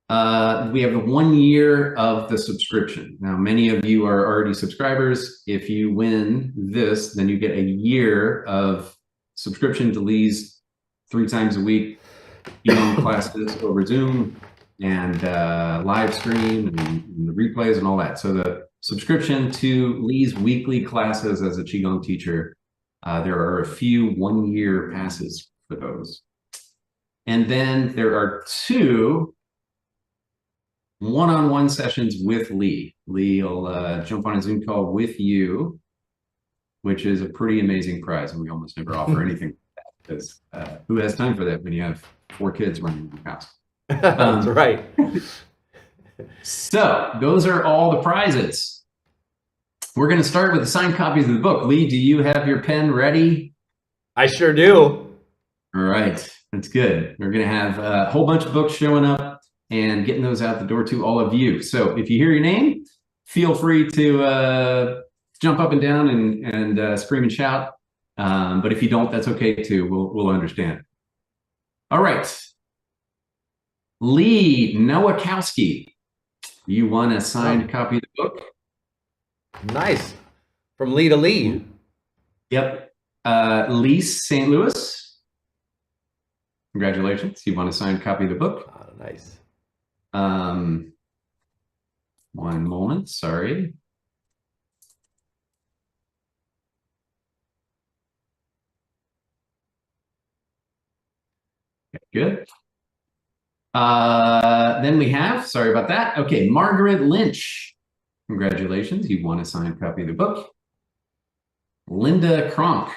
We have 1 year of the subscription. Now, many of you are already subscribers. If you win this, then you get a year of subscription to Lee's 3 times a week Qigong classes over Zoom and live stream and the replays and all that. So the subscription to Lee's weekly classes as a Qigong teacher, there are a few 1-year passes for those. And then there are 2 one-on-one sessions with Lee. Lee will jump on a Zoom call with you, which is a pretty amazing prize. And we almost never offer anything like that because who has time for that when you have 4 kids running your house? That's right. So those are all the prizes. We're going to start with the signed copies of the book. Lee, do you have your pen ready? I sure do. All right, that's good. We're going to have a whole bunch of books showing up and getting those out the door to all of you. So if you hear your name, feel free to jump up and down and scream and shout. But if you don't, that's okay too. We'll understand. All right. Lee Nowakowski, you want a signed copy of the book? Nice. From Lee to Lee. Yep. Lise St. Louis, congratulations. You want a signed copy of the book? Oh, nice. 1 moment, sorry. Okay, good. Then we have, sorry about that. Okay, Margaret Lynch. Congratulations, you won a signed copy of the book. Linda Kronk.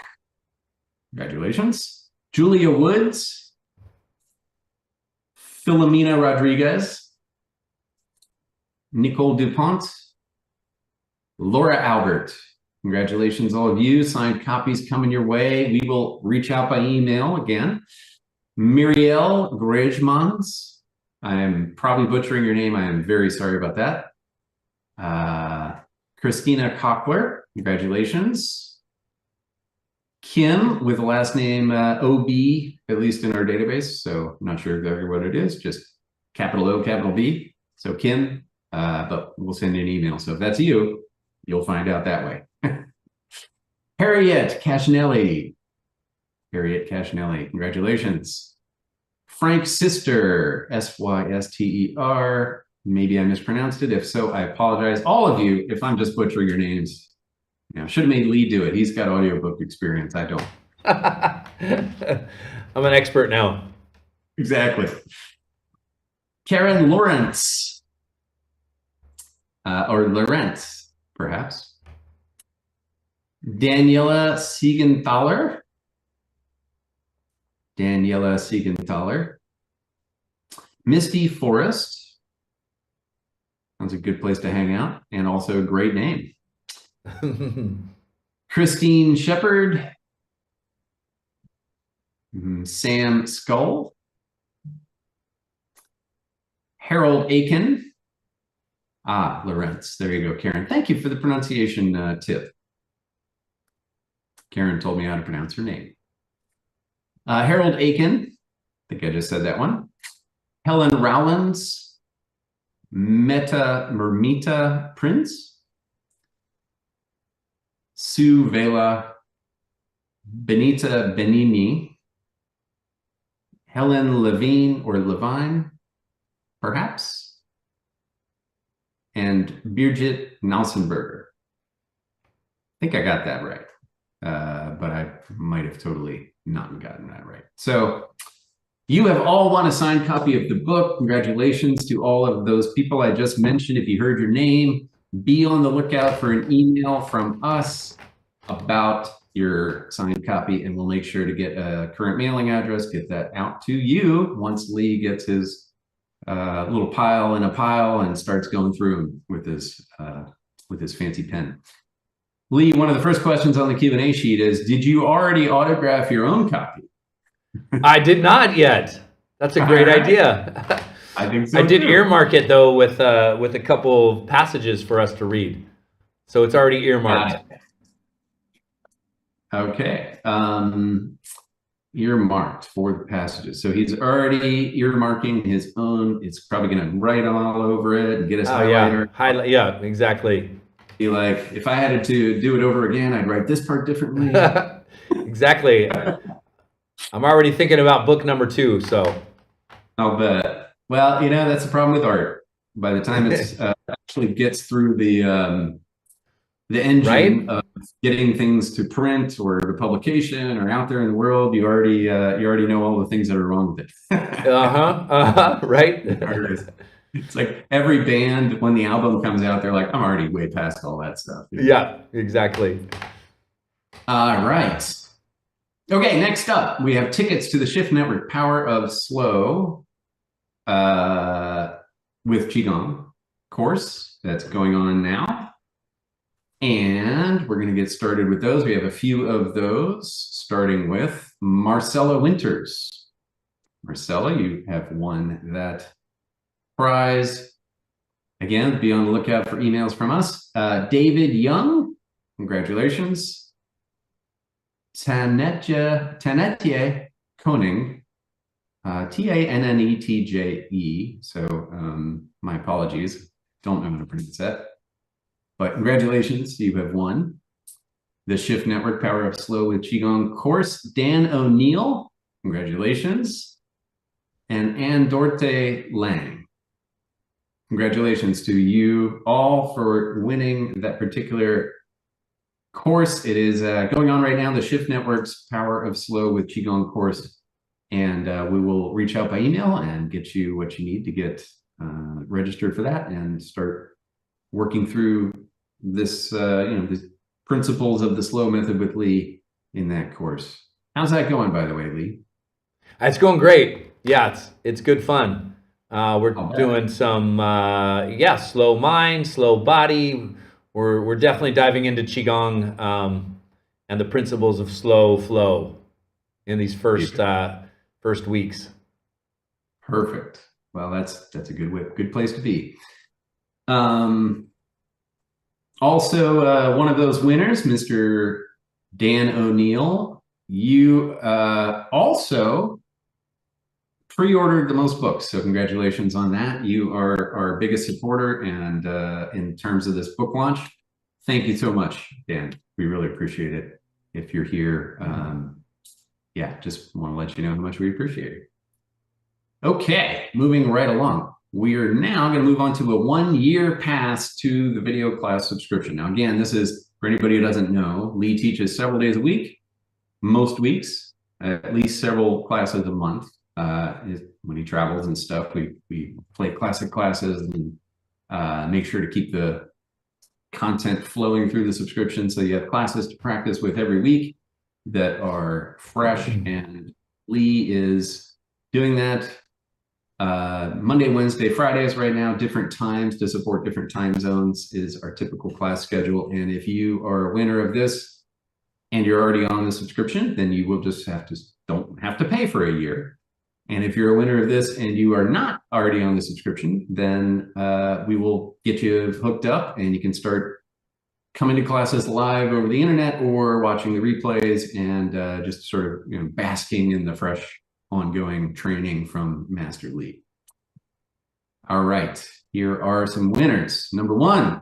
Congratulations. Julia Woods. Philomena Rodriguez. Nicole DuPont. Laura Albert. Congratulations, all of you. Signed copies coming your way. We will reach out by email again. Muriel Grejmans. I am probably butchering your name. I am very sorry about that. Christina Cockler. Congratulations. Kim with the last name OB, at least in our database. So I'm not sure exactly what it is, just capital O, capital B. So Kim, but we'll send you an email. So if that's you, you'll find out that way. Harriet Cashinelli. Harriet Cashinelli, congratulations. Frank's sister, Syster. Maybe I mispronounced it. If so, I apologize. All of you, if I'm just butchering your names, you know, should have made Lee do it. He's got audiobook experience. I don't. I'm an expert now. Exactly. Karen Lawrence. Or Lawrence, perhaps. Daniela Siegenthaler. Daniela Siegenthaler. Misty Forrest. Sounds a good place to hang out, and also a great name. Christine Shepard. Sam Skull. Harold Aiken. Ah, Lawrence. There you go, Karen. Thank you for the pronunciation tip. Karen told me how to pronounce her name. Harold Aiken. I think I just said that one. Helen Rowlands. Mermita Prince. Sue Vela. Benita Benini. Helen Levine or Levine, perhaps. And Birgit Nalsenberger. I think I got that right, but I might have totally not gotten that right. So you have all won a signed copy of the book. Congratulations to all of those people I just mentioned. If you heard your name, be on the lookout for an email from us about your signed copy, and we'll make sure to get a current mailing address, get that out to you once Lee gets his little pile in a pile and starts going through with his fancy pen. Lee, one of the first questions on the Q&A sheet is, did you already autograph your own copy? I did not yet. That's a great idea. I think so. I did too. earmark it though with a couple of passages for us to read, so it's already earmarked. Okay, earmarked for the passages. So he's already earmarking his own. It's probably going to write all over it and get his highlighter. Highlight. Yeah, exactly. Be like, if I had to do it over again, I'd write this part differently. Exactly. I'm already thinking about book number 2. So I'll bet. Well, that's the problem with art. By the time it's actually gets through the engine of getting things to print or to publication or out there in the world, you already know all the things that are wrong with it. Right. It's like every band, when the album comes out, they're like, I'm already way past all that stuff. Yeah, exactly. All right. Okay, next up, we have tickets to the Shift Network Power of Slow with Qigong course that's going on now. And we're going to get started with those. We have a few of those, starting with Marcella Winters. Marcella, you have won that prize. Again, be on the lookout for emails from us. David Young, congratulations. Tanetje Koning, Tannetje. So my apologies. Don't know how to pronounce that. But congratulations, you have won the Shift Network Power of Slow with Qigong course. Dan O'Neill, congratulations. And Ann Dorte Lang. Congratulations to you all for winning that particular course. It is going on right now, the Shift Network's Power of Slow with Qigong course. And we will reach out by email and get you what you need to get registered for that and start working through this, the principles of the slow method with Lee in that course. How's that going, by the way, Lee? It's going great. Yeah, it's good fun. We're doing some slow mind, slow body. We're definitely diving into Qigong and the principles of slow flow in these first weeks. Perfect. Well, that's a good place to be. Also, one of those winners, Mr. Dan O'Neill, you also pre-ordered the most books, so congratulations on that. You are our biggest supporter, and in terms of this book launch, thank you so much, Dan. We really appreciate it. If you're here, just want to let you know how much we appreciate it. Okay, moving right along. We are now going to move on to a 1-year pass to the video class subscription. Now, again, this is for anybody who doesn't know. Lee teaches several days a week, most weeks, at least several classes a month. When he travels and stuff, we play classic classes and make sure to keep the content flowing through the subscription. So you have classes to practice with every week that are fresh, and Lee is doing that Monday, Wednesday, Fridays right now. Different times to support different time zones is our typical class schedule. And if you are a winner of this and you're already on the subscription, then you will just don't have to pay for a year. And if you're a winner of this and you are not already on the subscription, then we will get you hooked up and you can start coming to classes live over the internet or watching the replays and just sort of basking in the fresh ongoing training from Master Lee. All right, here are some winners. Number 1,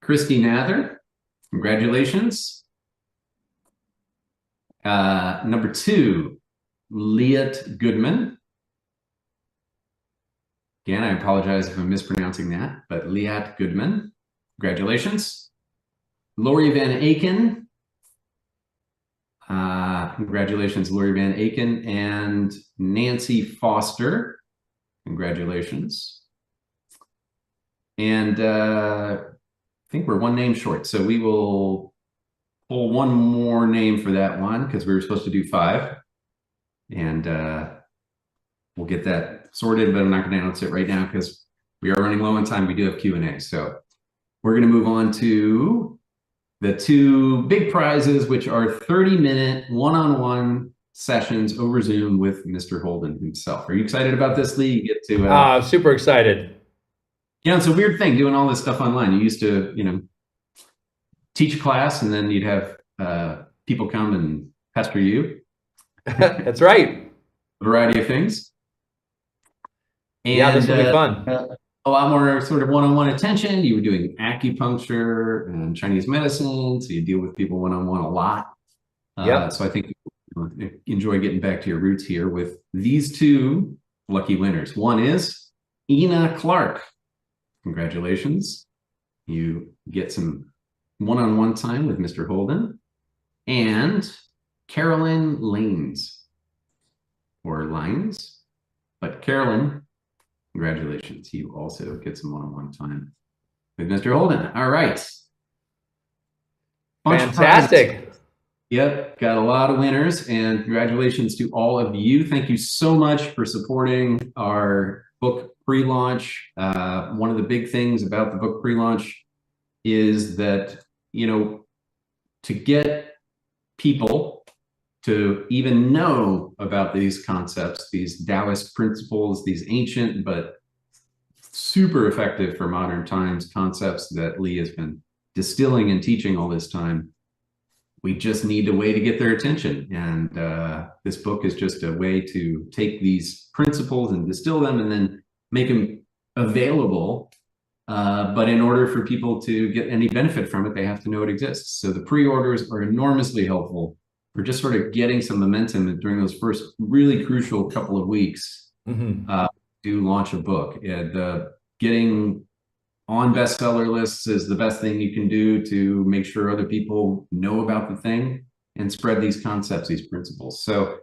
Christy Nather, congratulations. Number 2, Liat Goodman. Again, I apologize if I'm mispronouncing that, but Liat Goodman, congratulations. Lori Van Aken. Congratulations, Lori Van Aken. And Nancy Foster, congratulations. And I think we're one name short, so we will pull one more name for that one because we were supposed to do 5. And we'll get that sorted, but I'm not going to announce it right now because we are running low on time. We do have Q&A. So we're going to move on to the 2 big prizes, which are 30-minute one-on-one sessions over Zoom with Mr. Holden himself. Are you excited about this, Lee? You get to super excited. you know, it's a weird thing doing all this stuff online. You used to, you know, teach a class and then you'd have people come and pester you. That's right. A variety of things. And, yeah, this will be fun. A lot more sort of one-on-one attention. You were doing acupuncture and Chinese medicine, so you deal with people one-on-one a lot. Yep. So I think you enjoy getting back to your roots here with these 2 lucky winners. One is Ina Clark. Congratulations. You get some one-on-one time with Mr. Holden. And Carolyn Lanes, or Lines, but Carolyn, congratulations. You also get some one-on-one time with Mr. Holden. All right. Fantastic. Yep, got a lot of winners, and congratulations to all of you. Thank you so much for supporting our book pre-launch. One of the big things about the book pre-launch is that, you know, to get people to even know about these concepts, these Taoist principles, these ancient but super effective for modern times concepts that Lee has been distilling and teaching all this time, we just need a way to get their attention. And this book is just a way to take these principles and distill them and then make them available. But in order for people to get any benefit from it, they have to know it exists. So the pre-orders are enormously helpful for just sort of getting some momentum during those first really crucial couple of weeks to launch a book. And getting on bestseller lists is the best thing you can do to make sure other people know about the thing and spread these concepts, these principles. So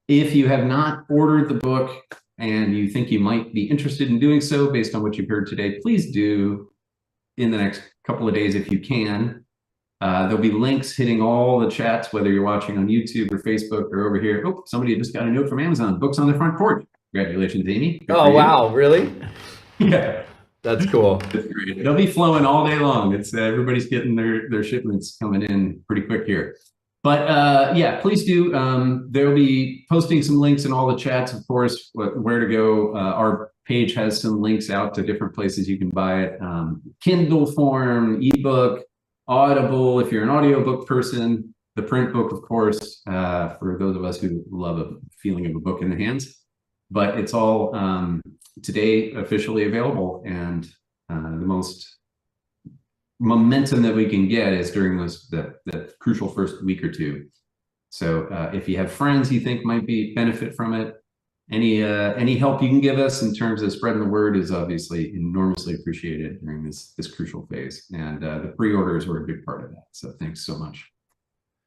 if you have not ordered the book and you think you might be interested in doing so based on what you've heard today, please do in the next couple of days if you can. There'll be links hitting all the chats, whether you're watching on YouTube or Facebook or over here. Oh, somebody just got a note from Amazon, books on the front porch. Congratulations, Amy. Good oh, wow, really? Yeah. That's cool. They'll be flowing all day long. It's everybody's getting their shipments coming in pretty quick here. But yeah, please do. They'll be posting some links in all the chats, of course, where to go. Our page has some links out to different places you can buy it. Kindle form, ebook, Audible, if you're an audiobook person, the print book, of course, for those of us who love a feeling of a book in the hands. But it's all today officially available, and the most momentum that we can get is during that crucial first week or two. So if you have friends you think might benefit from it, any help you can give us in terms of spreading the word is obviously enormously appreciated during this crucial phase. And the pre-orders were a big part of that. So thanks so much.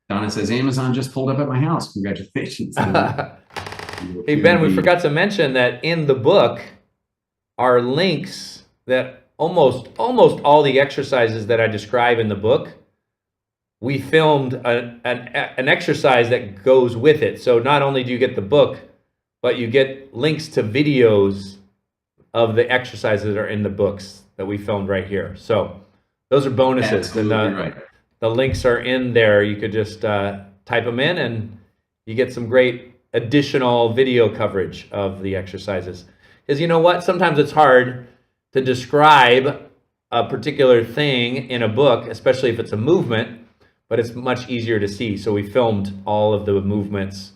Donna says, Amazon just pulled up at my house. Congratulations. Hey, Ben, we forgot to mention that in the book are links that almost all the exercises that I describe in the book, we filmed an exercise that goes with it. So not only do you get the book, but you get links to videos of the exercises that are in the books that we filmed right here. So those are bonuses. Absolutely and right. The links are in there. You could just type them in and you get some great additional video coverage of the exercises. Because you know what? Sometimes it's hard to describe a particular thing in a book, especially if it's a movement, but it's much easier to see. So we filmed all of the movements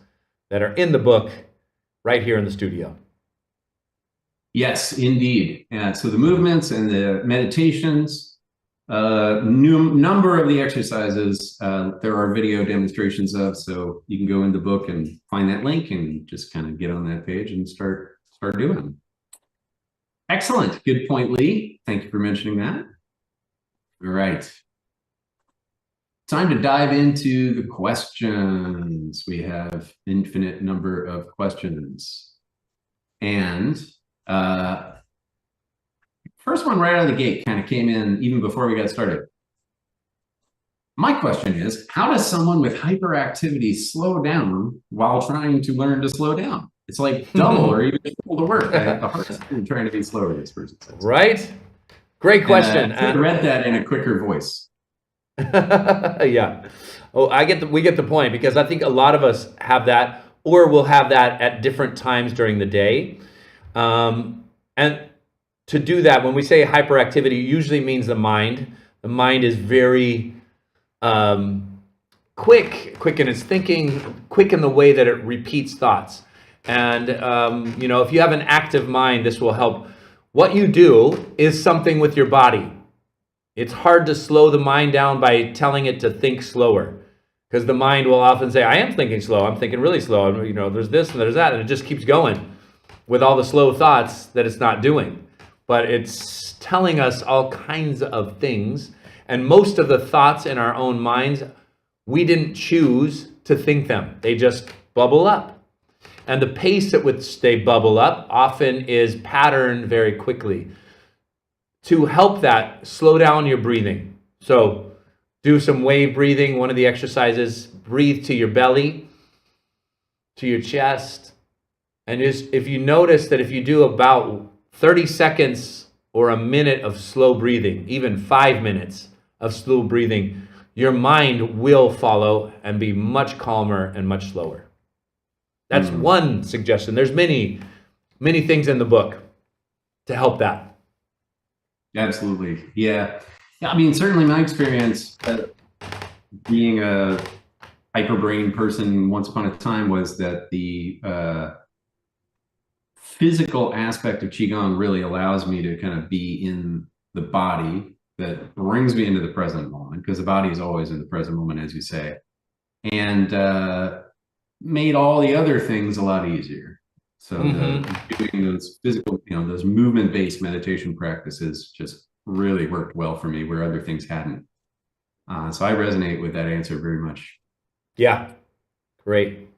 that are in the book right here in the studio. Yes, indeed. And so the movements and the meditations, number of the exercises, there are video demonstrations of, so you can go in the book and find that link and just kind of get on that page and start doing them. Excellent. Good point, Lee. Thank you for mentioning that. All right. Time to dive into the questions. We have infinite number of questions. And first one right out of the gate kind of came in even before we got started. My question is, how does someone with hyperactivity slow down while trying to learn to slow down? It's like double or even triple the work. I have the hardest time trying to be slower, this person says. Right? Great question. I should have read that in a quicker voice. Yeah. Oh, we get the point, because I think a lot of us have that, or will have that at different times during the day. And to do that, when we say hyperactivity, it usually means the mind. The mind is very quick in its thinking, quick in the way that it repeats thoughts. And if you have an active mind, this will help. What you do is something with your body. It's hard to slow the mind down by telling it to think slower, because the mind will often say, I am thinking slow, I'm thinking really slow, and there's this and there's that, and it just keeps going with all the slow thoughts that it's not doing. But it's telling us all kinds of things, and most of the thoughts in our own minds, we didn't choose to think them. They just bubble up. And the pace at which they bubble up often is patterned very quickly. To help that, slow down your breathing. So do some wave breathing. One of the exercises, breathe to your belly, to your chest. And if you notice that if you do about 30 seconds or a minute of slow breathing, even 5 minutes of slow breathing, your mind will follow and be much calmer and much slower. That's one suggestion. There's many, many things in the book to help that. Absolutely. Yeah. I mean, certainly my experience being a hyperbrain person once upon a time was that the physical aspect of Qigong really allows me to kind of be in the body, that brings me into the present moment, because the body is always in the present moment, as you say, and made all the other things a lot easier. So doing those physical, those movement-based meditation practices just really worked well for me where other things hadn't. So I resonate with that answer very much. Yeah, great.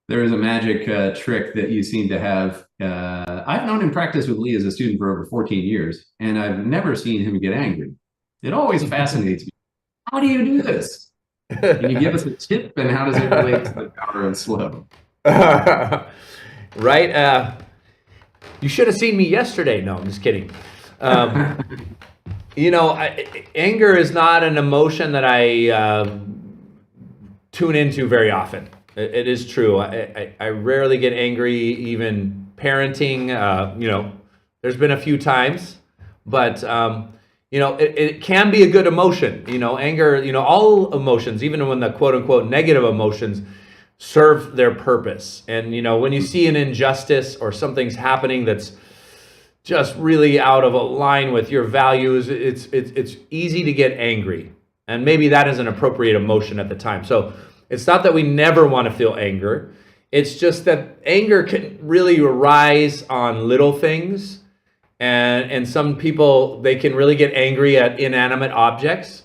There is a magic trick that you seem to have. I've known him practice with Lee as a student for over 14 years, and I've never seen him get angry. It always fascinates me. How do you do this? Can you give us a tip, and how does it relate to the power of slow? Right? You should have seen me yesterday. No, I'm just kidding. Anger is not an emotion that I tune into very often. It is true. I rarely get angry, even parenting. There's been a few times, but it can be a good emotion. Anger, all emotions, even when the quote unquote negative emotions serve their purpose. And, when you see an injustice or something's happening that's just really out of line with your values, it's easy to get angry. And maybe that is an appropriate emotion at the time. So it's not that we never want to feel anger. It's just that anger can really arise on little things. And some people, they can really get angry at inanimate objects.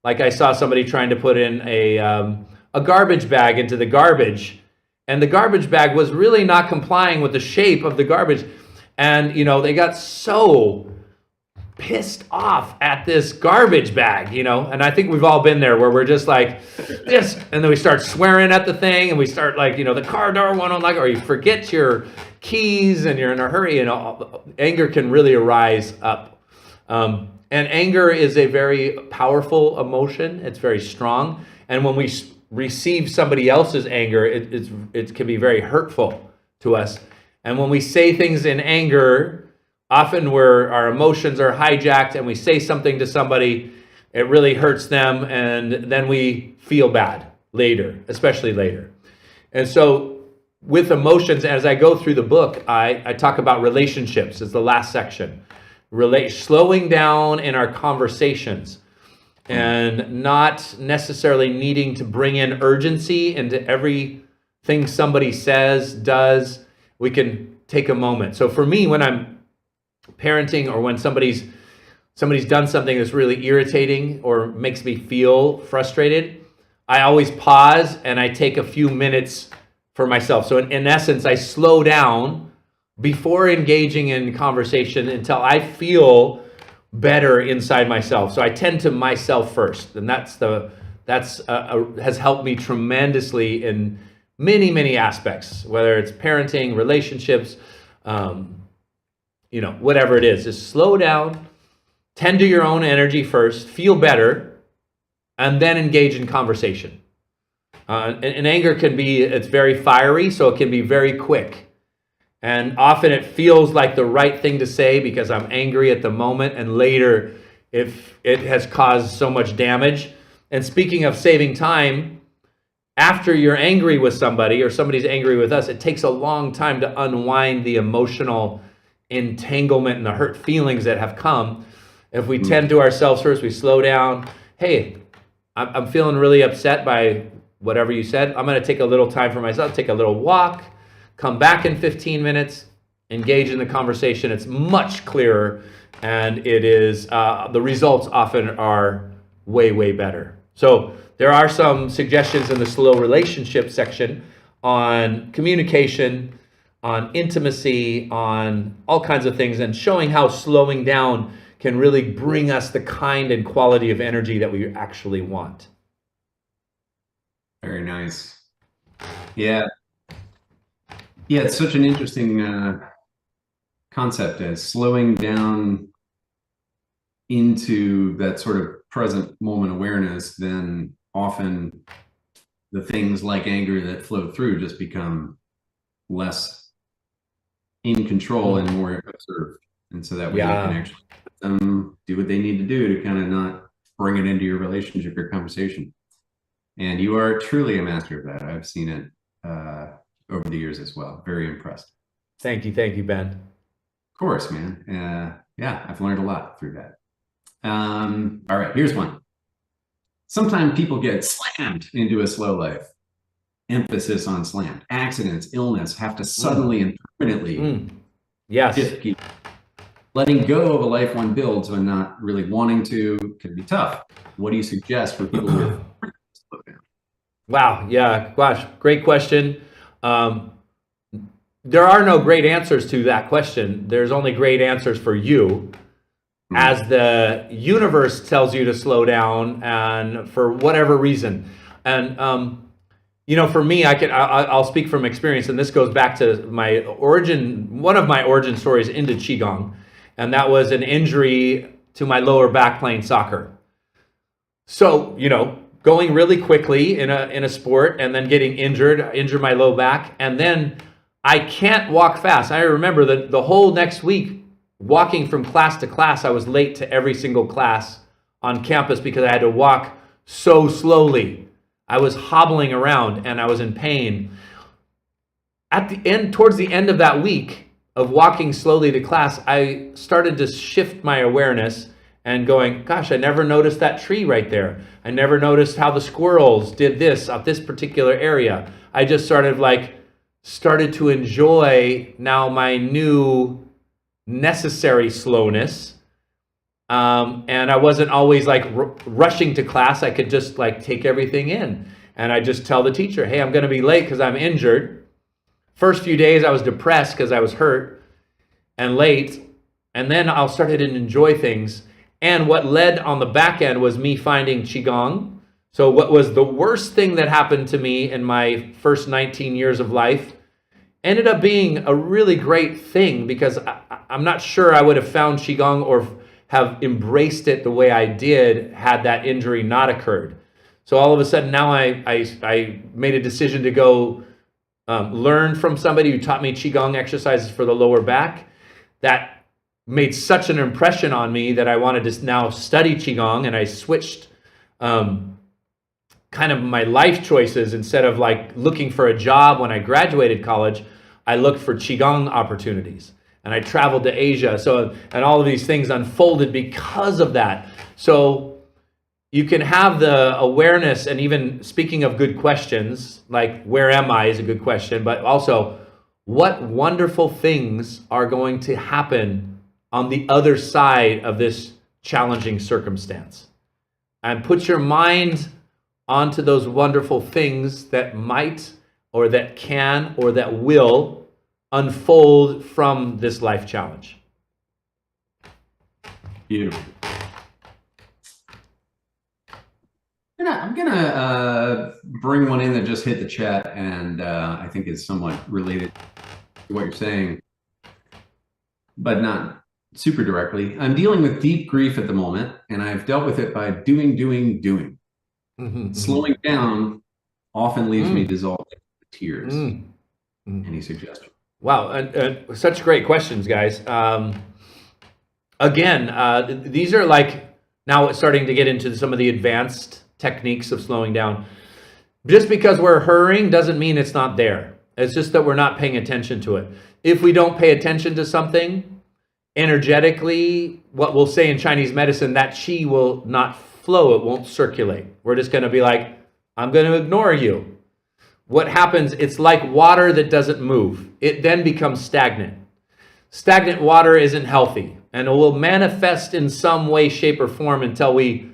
Like I saw somebody trying to put in a garbage bag into the garbage, and the garbage bag was really not complying with the shape of the garbage. And, they got so pissed off at this garbage bag, and I think we've all been there where we're just like this, and then we start swearing at the thing, and we start like, the car door won't unlock, or you forget your keys and you're in a hurry, anger can really arise up. And anger is a very powerful emotion. It's very strong. And when we receive somebody else's anger, it can be very hurtful to us. And when we say things in anger, often where our emotions are hijacked and we say something to somebody, it really hurts them, and then we feel bad later, especially later. And so with emotions, as I go through the book, I talk about relationships as the last section. Slowing down in our conversations and not necessarily needing to bring in urgency into everything somebody says, does. We can take a moment. So for me, when I'm parenting, or when somebody's done something that's really irritating or makes me feel frustrated, I always pause and I take a few minutes for myself. So in essence, I slow down before engaging in conversation until I feel better inside myself. So I tend to myself first, and that's has helped me tremendously in many aspects, whether it's parenting, relationships, whatever it is. Just slow down, tend to your own energy first, feel better, and then engage in conversation. And anger it's very fiery, so it can be very quick. And often it feels like the right thing to say because I'm angry at the moment, and later if it has caused so much damage. And speaking of saving time, after you're angry with somebody or somebody's angry with us, it takes a long time to unwind the emotional entanglement and the hurt feelings that have come. If we tend to ourselves first, we slow down. Hey, I'm feeling really upset by whatever you said. I'm going to take a little time for myself, take a little walk, come back in 15 minutes, engage in the conversation. It's much clearer, and it is the results often are way better. So there are some suggestions in the slow relationship section on communication, on intimacy, on all kinds of things, and showing how slowing down can really bring us the kind and quality of energy that we actually want. Very nice. Yeah. Yeah, it's such an interesting concept as slowing down into that sort of present moment awareness. Then often the things like anger that flow through just become less in control and more observed. And so that way you can actually let them do what they need to do to kind of not bring it into your relationship or conversation. And you are truly a master of that. I've seen it over the years as well. Very impressed. Thank you, Ben. Of course, man. Yeah, I've learned a lot through that. All right, here's one. Sometimes people get slammed into a slow life. Emphasis on slammed. Accidents, illness have to suddenly and permanently shift people. Letting go of a life one builds when not really wanting to can be tough. What do you suggest for people with slow down? Wow, yeah, gosh, great question. There are no great answers to that question. There's only great answers for you. As the universe tells you to slow down, and for whatever reason. And for me, I'll speak from experience, and this goes back to one of my origin stories into Qigong, and that was an injury to my lower back playing soccer. So, going really quickly in a sport and then getting injured my low back, and then I can't walk fast. I remember the whole next week, walking from class to class, I was late to every single class on campus because I had to walk so slowly. I was hobbling around and I was in pain. Towards the end of that week of walking slowly to class, I started to shift my awareness and going, gosh, I never noticed that tree right there. I never noticed how the squirrels did this at this particular area. I just started to enjoy now my new necessary slowness, and I wasn't always rushing to class. I could just take everything in, and I just tell the teacher, hey, I'm going to be late because I'm injured. First few days I was depressed because I was hurt and late, and then I'll started to enjoy things. And what led on the back end was me finding Qigong. So what was the worst thing that happened to me in my first 19 years of life ended up being a really great thing, because I'm not sure I would have found Qigong or have embraced it the way I did had that injury not occurred. So all of a sudden now I made a decision to go learn from somebody who taught me Qigong exercises for the lower back. That made such an impression on me that I wanted to now study Qigong, and I switched kind of my life choices. Instead of looking for a job when I graduated college, I looked for Qigong opportunities, and I traveled to Asia. And all of these things unfolded because of that. So you can have the awareness, and even speaking of good questions, like where am I is a good question, but also what wonderful things are going to happen on the other side of this challenging circumstance. And put your mind onto those wonderful things that might or that can or that will unfold from this life challenge. Beautiful. I'm gonna bring one in that just hit the chat, and I think it's somewhat related to what you're saying, but not super directly. I'm dealing with deep grief at the moment, and I've dealt with it by doing. Slowing down often leaves me dissolving in tears. Any suggestion? Wow, and such great questions, guys. Again, these are like now starting to get into some of the advanced techniques of slowing down. Just because we're hurrying doesn't mean it's not there. It's just that we're not paying attention to it. If we don't pay attention to something, energetically, what we'll say in Chinese medicine, that qi will not flow, it won't circulate. We're just going to be like, I'm going to ignore you. What happens, it's like water that doesn't move. It then becomes stagnant. Stagnant water isn't healthy, and it will manifest in some way, shape, or form until we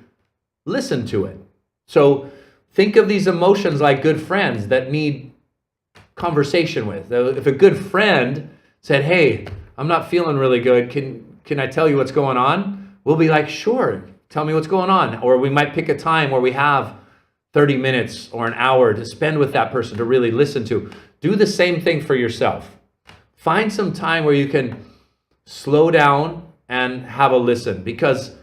listen to it. So think of these emotions like good friends that need conversation with. If a good friend said, hey, I'm not feeling really good, can I tell you what's going on? We'll be like, sure, tell me what's going on. Or we might pick a time where we have 30 minutes or an hour to spend with that person to really listen to. Do the same thing for yourself. Find some time where you can slow down and have a listen, because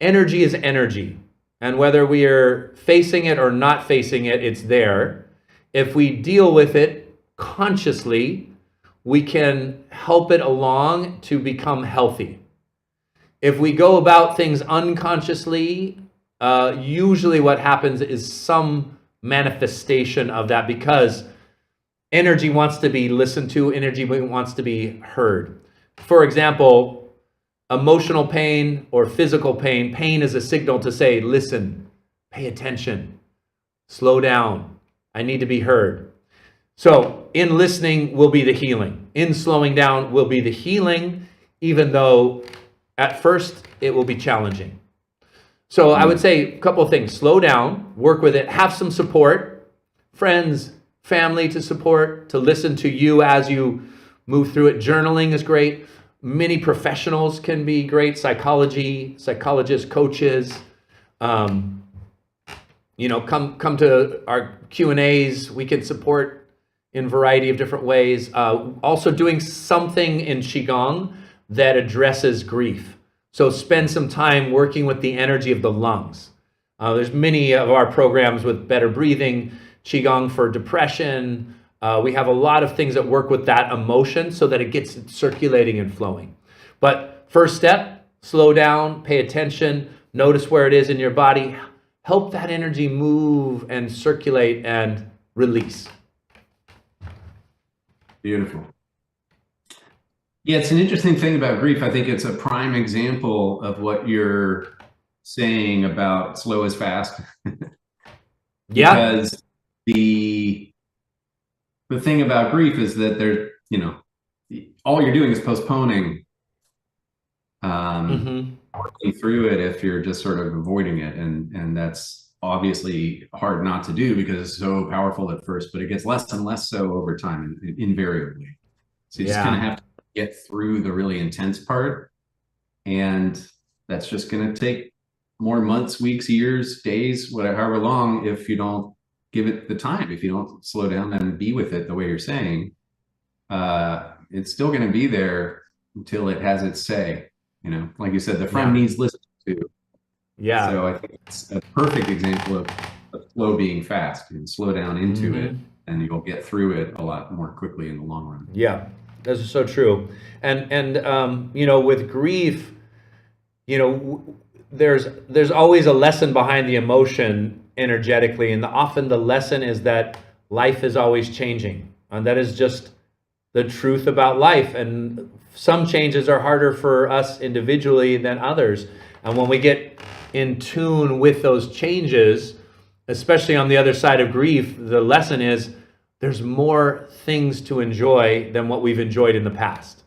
energy is energy. And whether we are facing it or not facing it, it's there. If we deal with it consciously, we can help it along to become healthy. If we go about things unconsciously, usually what happens is some manifestation of that, because energy wants to be listened to, energy wants to be heard. For example, emotional pain or physical pain, pain is a signal to say, listen, pay attention, slow down, I need to be heard. So in listening will be the healing. In slowing down will be the healing, even though at first it will be challenging. So I would say a couple of things. Slow down, work with it, have some support, friends, family to support, to listen to you as you move through it. Journaling is great. Many professionals can be great, psychologists, coaches. Come to our Q&As. We can support in a variety of different ways. Also doing something in Qigong that addresses grief. So spend some time working with the energy of the lungs. There's many of our programs with better breathing, Qigong for depression. We have a lot of things that work with that emotion so that it gets circulating and flowing. But first step, slow down, pay attention, notice where it is in your body, help that energy move and circulate and release. Beautiful. Yeah, it's an interesting thing about grief. I think it's a prime example of what you're saying about slow is fast. Yeah. Because the thing about grief is that all you're doing is postponing working through it if you're just sort of avoiding it. And that's obviously hard not to do because it's so powerful at first, but it gets less and less so over time, invariably. So you just kind of have to get through the really intense part. And that's just going to take more months, weeks, years, days, whatever, however long, if you don't give it the time, if you don't slow down and be with it the way you're saying, it's still going to be there until it has its say. Like you said, the friend needs listened to. Yeah. So I think it's a perfect example of slow being fast, and slow down into it, and you'll get through it a lot more quickly in the long run. Yeah, this is so true. And with grief, there's always a lesson behind the emotion energetically, and often the lesson is that life is always changing, and that is just the truth about life. And some changes are harder for us individually than others, and when we get in tune with those changes, especially on the other side of grief, the lesson is there's more things to enjoy than what we've enjoyed in the past.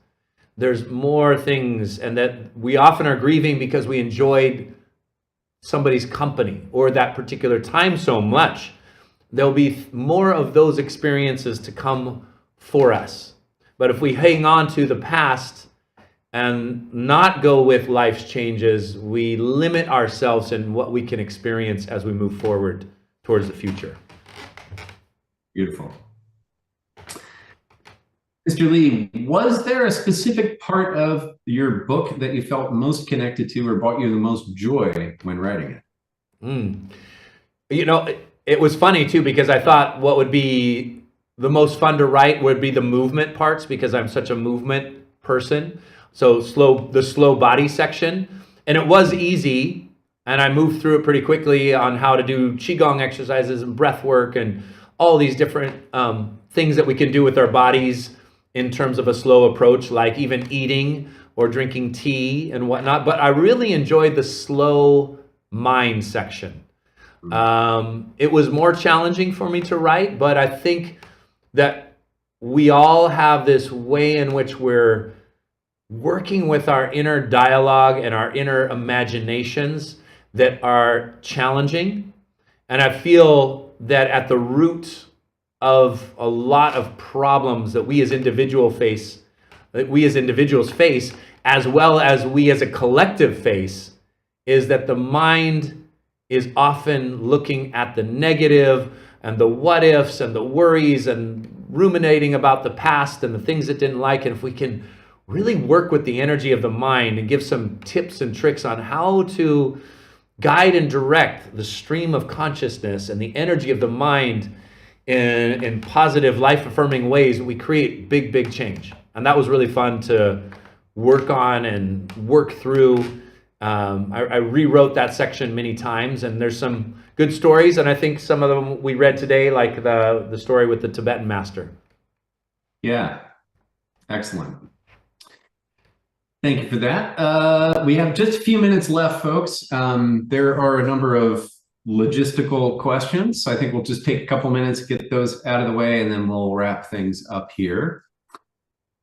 There's more things, and that we often are grieving because we enjoyed somebody's company or that particular time so much. There'll be more of those experiences to come for us. But if we hang on to the past and not go with life's changes, we limit ourselves in what we can experience as we move forward towards the future. Beautiful. Mr. Lee, was there a specific part of your book that you felt most connected to or brought you the most joy when writing it? You know, it was funny too, because I thought what would be the most fun to write would be the movement parts, because I'm such a movement person. So the slow body section. And it was easy. And I moved through it pretty quickly on how to do Qigong exercises and breath work and all these different things that we can do with our bodies in terms of a slow approach, like even eating or drinking tea and whatnot. But I really enjoyed the slow mind section. It was more challenging for me to write, but I think that we all have this way in which we're working with our inner dialogue and our inner imaginations that are challenging. And I feel that at the root of a lot of problems that we as individuals face, as well as we as a collective face, is that the mind is often looking at the negative and the what ifs and the worries and ruminating about the past and the things it didn't like. And if we can really work with the energy of the mind and give some tips and tricks on how to guide and direct the stream of consciousness and the energy of the mind in positive, life-affirming ways, we create big change. And that was really fun to work on and work through. I rewrote that section many times, and there's some good stories, and I think some of them we read today, like the story with the Tibetan master. Yeah, excellent. Thank you for that. We have just a few minutes left, folks. There are a number of logistical questions, so I think we'll just take a couple minutes, get those out of the way, and then we'll wrap things up here.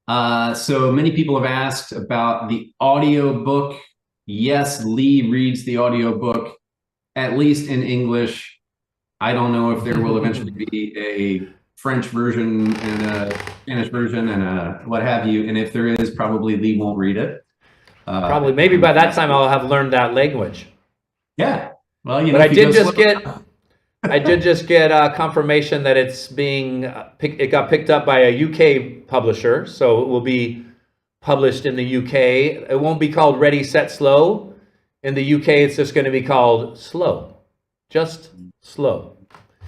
So many people have asked about the audio book. Yes, Lee reads the audio book, at least in English. I don't know if there will eventually be a French version and a Spanish version and a what have you. And if there is, probably Lee won't read it. Probably, maybe by that time I'll have learned that language. Yeah. Well, you know, but I did just get confirmation that it's being it got picked up by a UK publisher, so it will be published in the UK. It won't be called Ready, Set, Slow. In the UK, it's just going to be called Slow, just Slow.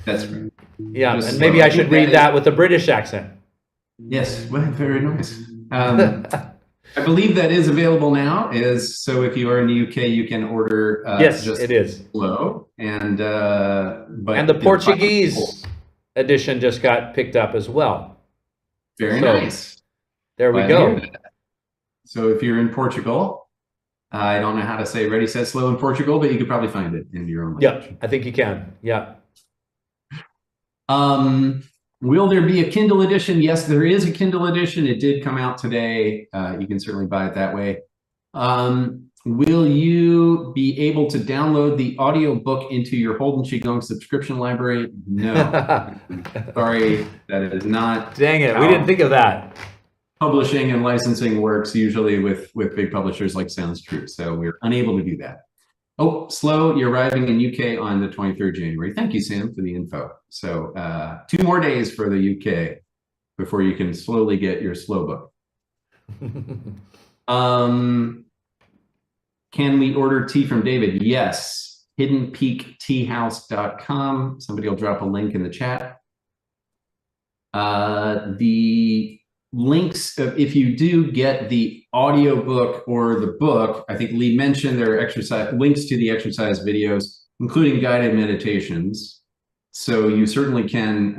That's right. Yeah, just and maybe I should read that with a British accent. Yes, well, very nice. I believe that is available now. So if you are in the UK, you can order. Yes, just it is. Slow, and the Portuguese edition just got picked up as well. Very nice. There we go. So if you're in Portugal, I don't know how to say Ready, Set, Slow in Portugal, but you could probably find it in your own language. Yeah, I think you can. Yeah. Will there be a Kindle edition? Yes, there is a Kindle edition. It did come out today. You can certainly buy it that way. Will you be able to download the audio book into your Holden Qigong subscription library? No. Sorry, that is not. Dang it, we didn't think of that. Publishing and licensing works usually with big publishers like Sounds True. So we're unable to do that. Oh, Slow, you're arriving in UK on the 23rd January. Thank you, Sam, for the info. So 2 more days for the UK before you can slowly get your Slow book. Can we order tea from David? Yes. hiddenpeakteahouse.com. Somebody will drop a link in the chat. The links, if you do get the audio book or the book, I think Lee mentioned there are links to the exercise videos, including guided meditations. So you certainly can,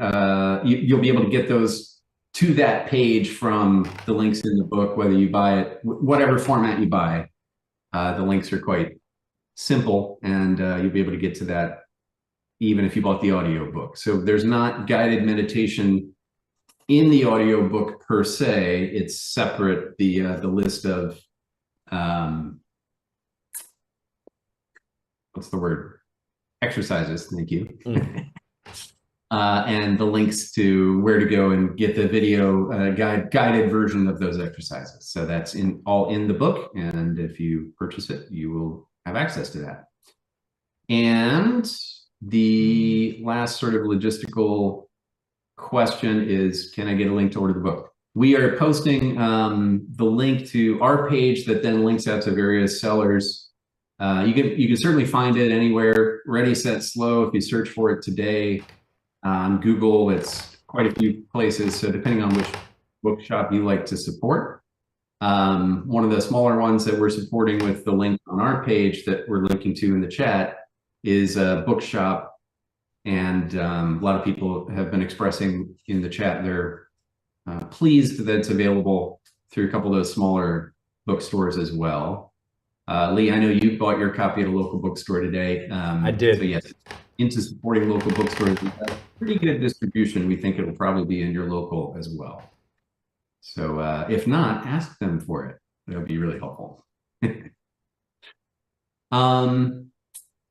you'll be able to get those to that page from the links in the book, whether you buy it, whatever format you buy. The links are quite simple, and you'll be able to get to that even if you bought the audio book. So there's not guided meditation in the audio book per se. It's separate, the list of what's the word? Exercises. Thank you. and the links to where to go and get the video guided version of those exercises. So that's all in the book. And if you purchase it, you will have access to that. And the last sort of logistical question is, can I get a link to order the book? We are posting the link to our page that then links out to various sellers. You can certainly find it anywhere. Ready, Set, Slow. If you search for it today on Google, it's quite a few places. So depending on which bookshop you like to support. One of the smaller ones that we're supporting with the link on our page that we're linking to in the chat is a bookshop. And a lot of people have been expressing in the chat they're pleased that it's available through a couple of those smaller bookstores as well. Lee, I know you bought your copy at a local bookstore today. I did. So yes, into supporting local bookstores, we have pretty good distribution. We think it'll probably be in your local as well. So if not, ask them for it. That would be really helpful.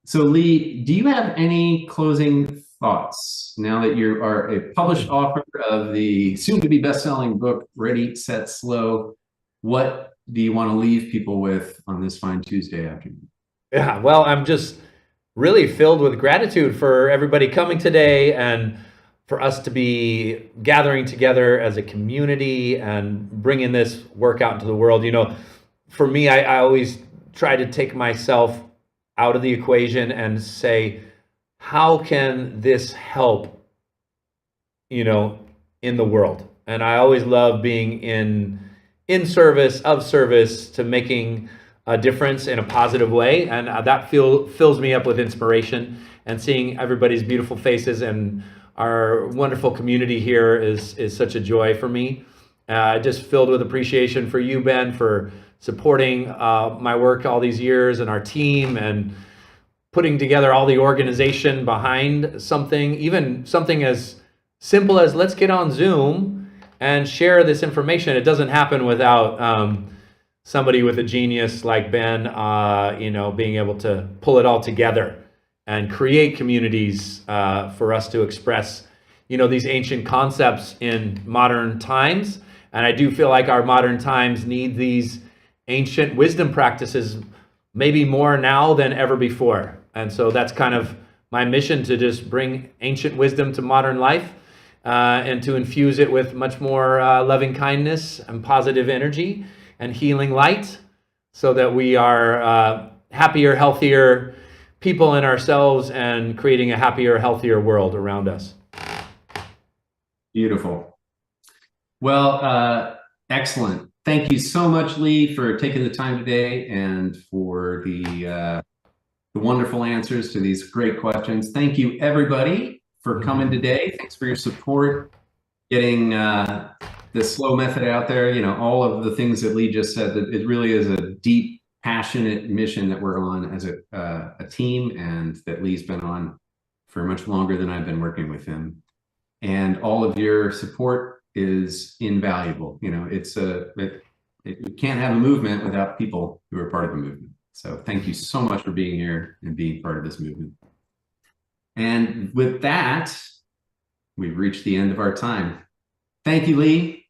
So Lee, do you have any closing thoughts now that you are a published author of the soon-to-be best-selling book, Ready, Set, Slow? What do you want to leave people with on this fine Tuesday afternoon? Yeah, well, I'm just really filled with gratitude for everybody coming today and for us to be gathering together as a community and bringing this work out into the world. You know, for me, I always try to take myself out of the equation and say, how can this help, you know, in the world? And I always love being in service, of service to making a difference in a positive way. And that fills me up with inspiration, and seeing everybody's beautiful faces and our wonderful community here is such a joy for me. Just filled with appreciation for you, Ben, for supporting my work all these years, and our team, and putting together all the organization behind something, even something as simple as let's get on Zoom and share this information. It doesn't happen without somebody with a genius like Ben, you know, being able to pull it all together and create communities for us to express, you know, these ancient concepts in modern times. And I do feel like our modern times need these ancient wisdom practices maybe more now than ever before. And so that's kind of my mission, to just bring ancient wisdom to modern life and to infuse it with much more loving kindness and positive energy and healing light, so that we are happier, healthier people in ourselves and creating a happier, healthier world around us. Beautiful. Well, excellent. Thank you so much, Lee, for taking the time today and for the wonderful answers to these great questions. Thank you, everybody, for coming today. Thanks for your support, getting the slow method out there. You know, all of the things that Lee just said, that it really is a deep, passionate mission that we're on as a team, and that Lee's been on for much longer than I've been working with him. And all of your support is invaluable. You know, you can't have a movement without people who are part of the movement. So thank you so much for being here and being part of this movement. And with that, we've reached the end of our time. Thank you, Lee.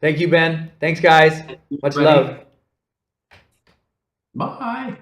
Thank you, Ben. Thanks, guys. Much love. Bye.